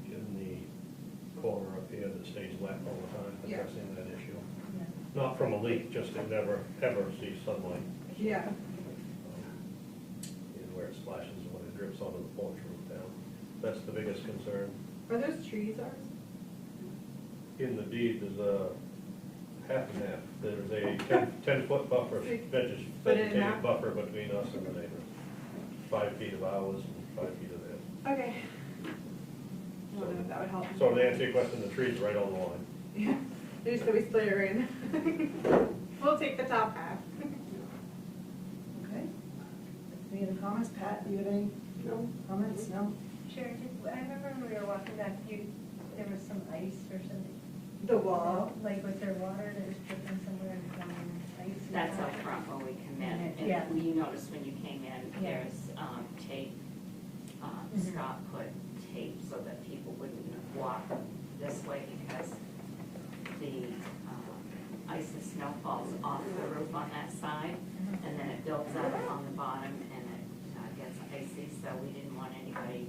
getting the corner up here that stays wet all the time, Yeah. addressing that issue. Yeah. Not from a leak, just to never, ever see sunlight. Yeah. And where it splashes when it drips onto the porch roof down. That's the biggest concern. Are those trees ours? In the deed, there's a half and half. There's a 10-foot buffer, Split it in half? vegetative buffer between us and the neighbors. 5 feet of ours and 5 feet of theirs. Okay. I don't know if that would help. So to answer your question, the tree's right on the line. Yeah, just so we split it right in. We'll take the top half. Okay. Any other comments? Pat, do you have any comments? No? Sure, I remember when we were walking back, there was some ice or something. The wall. Like, was there water that was dripping somewhere and ice? That's up front when we come in. And Yeah. you noticed when you came in, Yeah. there's tape, Mhm. Scott put tape so that people wouldn't walk this way because the ice and snow falls off the roof on that side, and then it builds up on the bottom, and it gets icy, so we didn't want anybody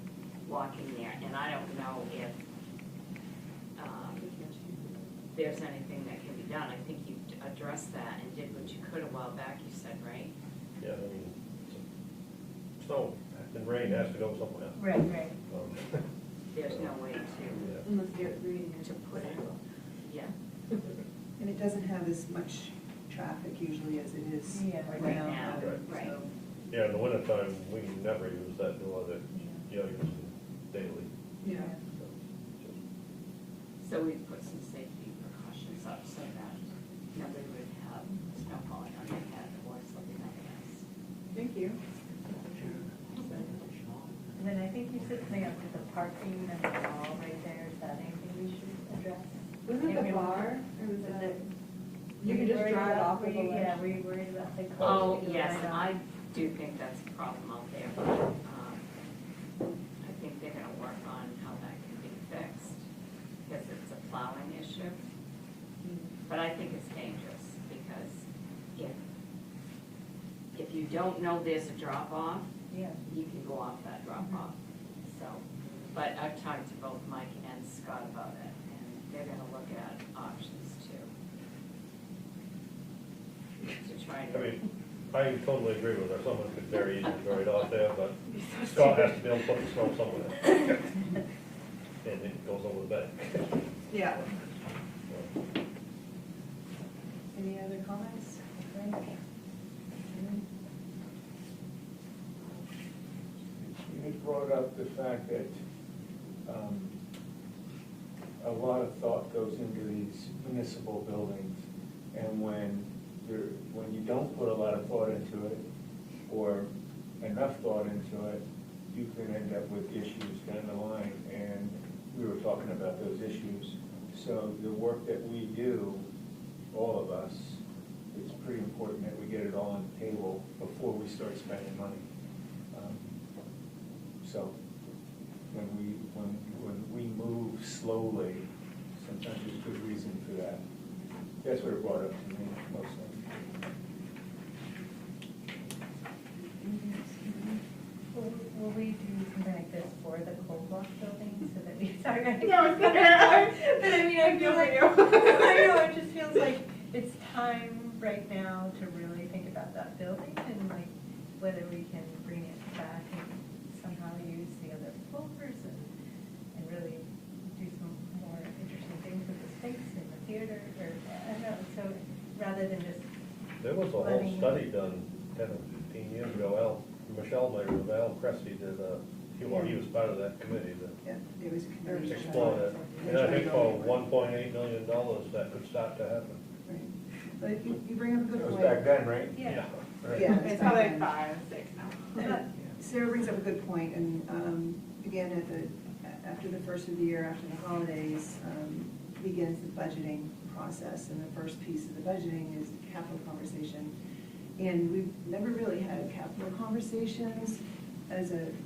walking there. And I don't know if there's anything that can be done. I think you addressed that and did what you could a while back, you said, right? Yeah, I mean, snow and rain has to go somewhere. Right. There's no way to Yeah. Unless you're reading it. to put it, yeah. And it doesn't have as much traffic usually as it is Yeah, right right now. now, right. So, Yeah, in the wintertime, we never use that door that, you know, use daily. yeah. So we put some safety precautions up so that nobody would have snow falling on their head or something like this. Thank you. And then I think you said something about the parking and the wall right there, is that anything we should address? Wasn't it the Anyone- bar, or was Was it? it? You can just drive off of the ledge. Yeah, were you worried about the. Oh, cost? yes, Right on. I do think that's a problem out there, but I think they're gonna work on how that can be fixed, because it's a plowing issue. But I think it's dangerous, because if you don't know there's a drop off, Yeah. you can go off that drop off. So, but I've talked to both Mike and Scott about it, and they're gonna look at options too. To try I to. mean, I totally agree with her, someone could very easily throw it out there, but Scott has to be able to put the snow somewhere. And it goes over the back. Yeah. Any other comments? You brought up the fact that a lot of thought goes into these municipal buildings, and when you don't put a lot of thought into it, or enough thought into it, you can end up with issues down the line, and we were talking about those issues. So the work that we do, all of us, it's pretty important that we get it all on the table before we start spending money. So when we move slowly, sometimes there's good reason for that. That's what it brought up to me mostly. Will we do something like this for the cold block building so that we, sorry, I No, it's okay. but I mean, I feel like, I know, it just feels like it's time right now to really think about that building and like whether we can bring it back and somehow use the other floors and really do some more interesting things with the space and the theater, or, I don't know, so rather than just. There was a whole letting- study done 10 or 15 years ago, Michelle Mayer of Al Cresty did, he was part of that committee Yeah, it was a to committee. explore that. And I think for $1.8 million, that could start to happen. Right. But you bring up a good It point. was back then, right? Yeah. Right. Yeah, It's back probably then. 5, 6 now. And Sarah brings up a good point, and again, after the first of the year, after the holidays, begins the budgeting process, and the first piece of the budgeting is the capital conversation. And we've never really had capital conversations as in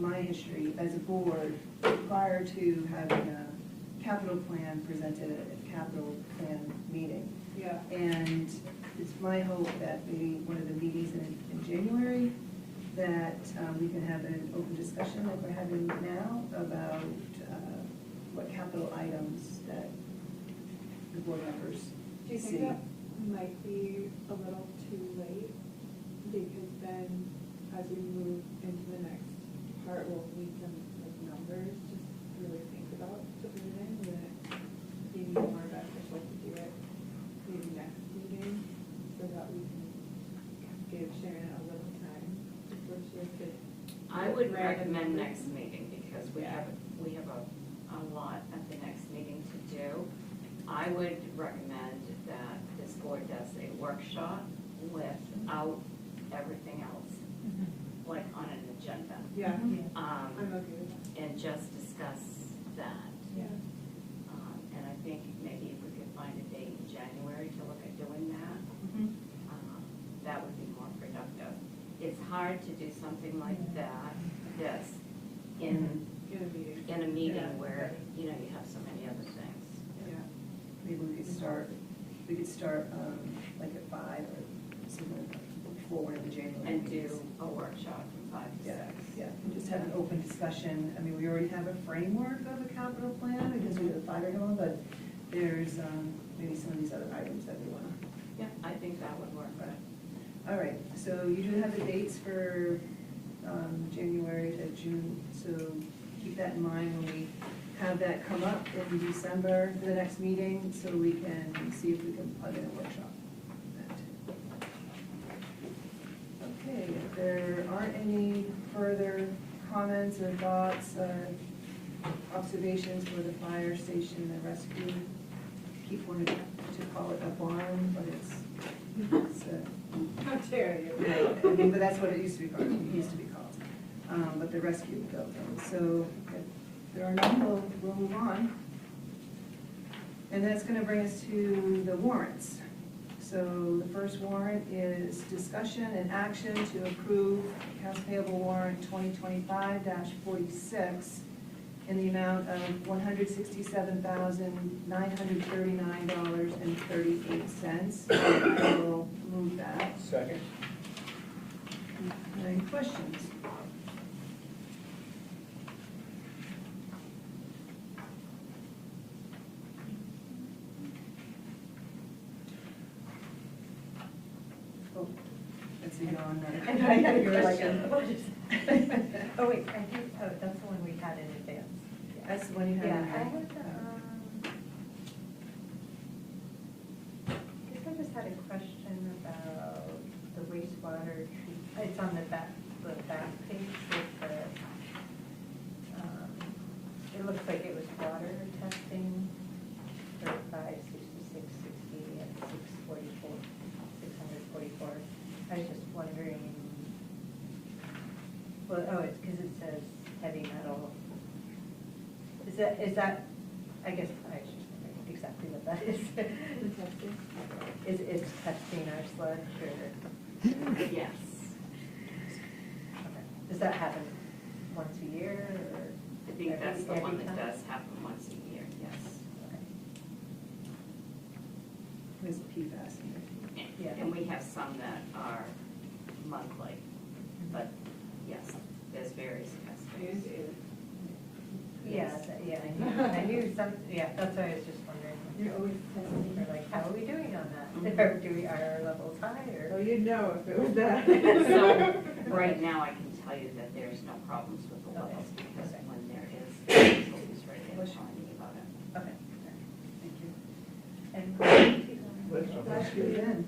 my history, as a board, prior to having a capital plan presented at a capital plan meeting. Yeah. And it's my hope that maybe one of the meetings in January, that we can have an open discussion like we're having now about what capital items that the board members Do you see. think that might be a little too late? Because then, as we move into the next part, we'll need some like numbers, just really think about to put it in, would it be more beneficial to do it maybe next meeting, so that we can give Sharon a little time before she could. I would Rather than- recommend next meeting, because we have a lot at the next meeting to do. I would recommend that this board does a workshop without everything else, like on an agenda. Yeah, Um, I'm okay with that. and just discuss that. Yeah. And I think maybe if we could find a date in January to look at doing that, that would be more productive. It's hard to do something like that, this, in, In a meeting. in a meeting Yeah. where, you know, you have so many other things. Yeah. Maybe we could start like at 5 or something before one of the January And do meetings. a workshop from 5 to 6. Yeah, and just have an open discussion. I mean, we already have a framework of a capital plan because we have a five-year one, but there's maybe some of these other items that we want to. Yeah, I think that would work. All right, so you do have the dates for January to June, so keep that in mind when we have that come up in December, the next meeting, so we can see if we can plug in a workshop. Okay, if there aren't any further comments or thoughts or observations for the fire station, the rescue, keep wanting to call it a barn, but it's How dare you? right, I mean, but that's what it used to be called, but the rescue building. So if there are none, we'll move on. And that's gonna bring us to the warrants. So the first warrant is discussion and action to approve accounts payable warrant 2025-46 in the amount of $167,939.38. I will move that. Second. Any questions? Oh, that's a yawn. I know, I had a You were like question. Oh, wait, I do, oh, that's the one we had in advance. That's the one you had. Yeah, in I there. had, guess I just had a question about the wastewater treat, it's on the back page with the, it looks like it was water testing for 56660 and 644. I was just wondering, well, oh, it's because it says heavy metal. Is that, I guess, I was just wondering exactly what that is. Is it testing our sludge or? Yes. Okay. Does that happen once a year or? I think that's the every one that time? does happen once a year, yes. Okay. There's PFAS in there. Yeah. And we have some that are monthly, but yes, there's various testing. Yeah, I knew some, yeah, that's why I was just wondering. You're always testing. Or like, how are we doing on that? Mhm. Are our levels high Oh, or? you'd know if it was that. So, right now, I can tell you that there's no problems with the Okay. levels, because Okay. when there is, it's right there telling me about it. Okay. Thank you. And Bless you again.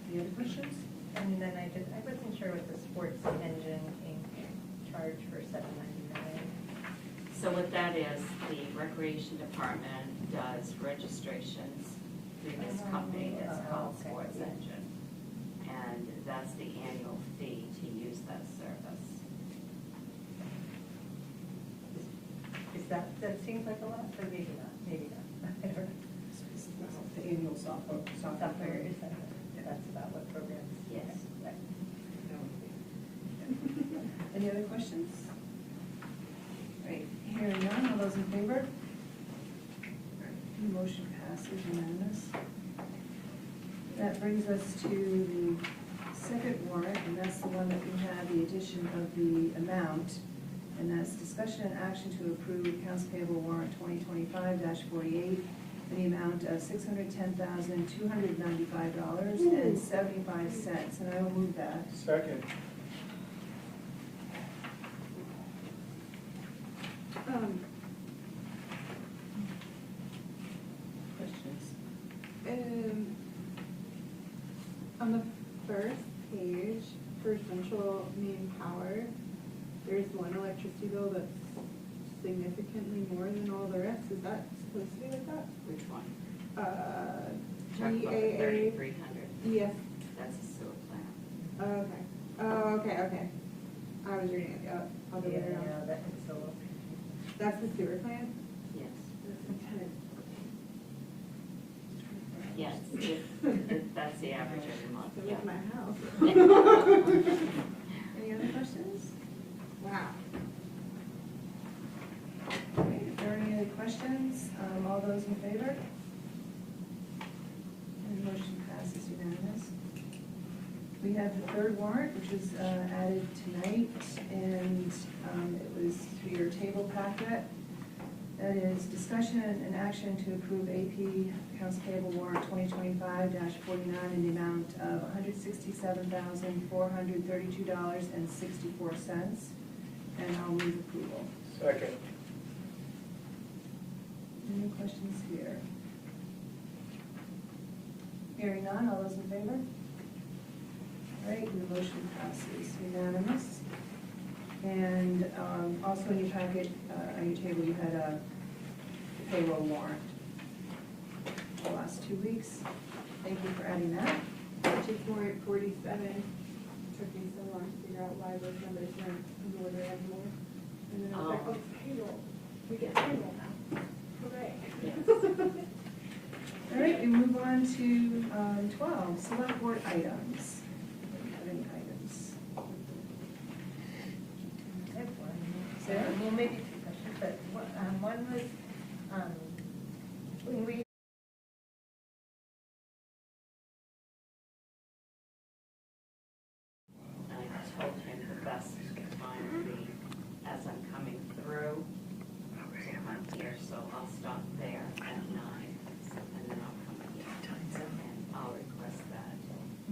Any other questions? and then I wasn't sure what the sports engine Inc. charge for $7.99. So what that is, the recreation department does registrations through this company that's called Okay. Sports Engine. And that's the annual fee to use that service. Is that seems like a lot, or maybe not, maybe not. I don't know. The annual software. Software, is that, that's about what programs? Yes. Right. Any other questions? Right, hearing none, all those in favor? The motion passes unanimous. That brings us to the second warrant, and that's the one that we have the addition of the amount. And that's discussion and action to approve accounts payable warrant 2025-48 in the amount of $610,295.75. And I will move that. Second. Questions? On the first page, for central main power, there's one electricity bill that's significantly more than all the rest. Is that supposed to be like that? Which one? GAA. Talk about the 3,300. Yes. That's a sewer plant. Okay. Oh, okay. I was reading it the other way Yeah, around. that is a little. That's the sewer plant? Yes. Yes. Yes, that's the average every month, So yeah. with my house. Any other questions? Wow. We have the third warrant, which was added tonight, and it was through your table packet. That is discussion and action to approve AP accounts payable warrant 2025-49 in the amount of $167,432.64. And I'll move approval. Second. Any questions here? Hearing none, all those in favor? All right, the motion passes unanimous. And also in your packet, on your table, you had a payroll warrant the last 2 weeks. Thank you for adding that. Purchase warrant 47, took me so long to figure out why those numbers weren't in order anymore. And then I was like, oh, it's payroll, we get payroll now, hooray. All right, we move on to 12, select board items. Do we have any items? I have one. Sarah? Well, maybe two questions, but one was, when we I told him the best time would be as I'm coming through to come here, so I'll stop there at 9, and then I'll come here. And I'll request that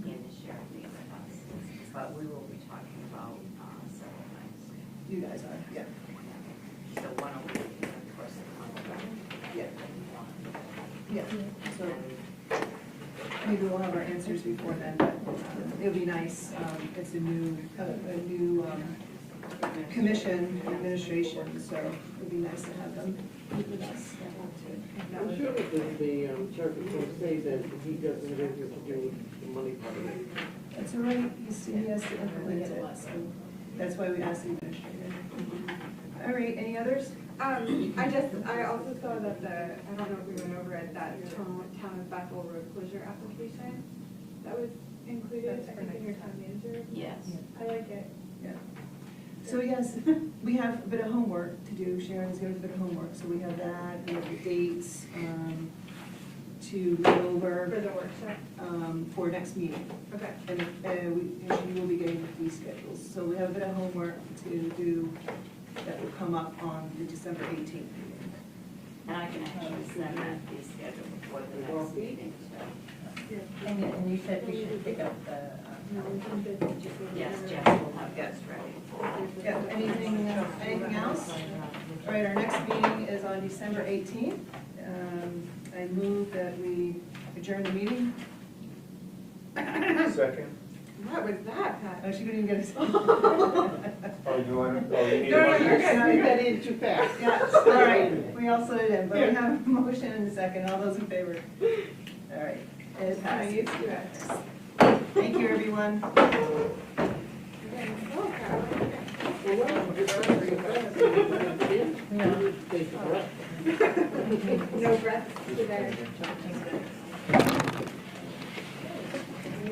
in the sharing these buses, but we will be talking about several things. You guys are, yeah. So one will be, of course, the contract. Yeah. Yeah, so maybe we'll have our answers before then, but it'll be nice. It's a new commission administration, so it'd be nice to have them with us. I'm sure that the clerk is going to say that he doesn't have anything to do with the money part of it. That's all right, he has to implement it, so that's why we asked the administrator. All right, any others? I also saw that I don't know if we went over it, that town of Bethel road closure application that was included, I think, in your town manager. Yes. I like it. Yeah. So yes, we have a bit of homework to do. Sharon's got a bit of homework, so we have that, we have the dates to go over. For the workshop? For next meeting. Okay. And she will be getting the fee schedules. So we have a bit of homework to do that will come up on the December 18th meeting. And I can actually send that fee schedule before the next meeting, so. And you said we should pick up the, Yes, Jess will have those ready. Yeah, anything else? All right, our next meeting is on December 18th. I move that we adjourn the meeting. Second. What was that, Pat? Oh, she couldn't even get us. Oh, you want to, oh, you need No, a no, motion? you're good. You got in too fast. Yeah, all right, we all slid it in, but we have a motion and a second. All those in favor? All right, it passes. Thank you, everyone. Well, why don't you just bring it back? No. Take a breath. No breaths today.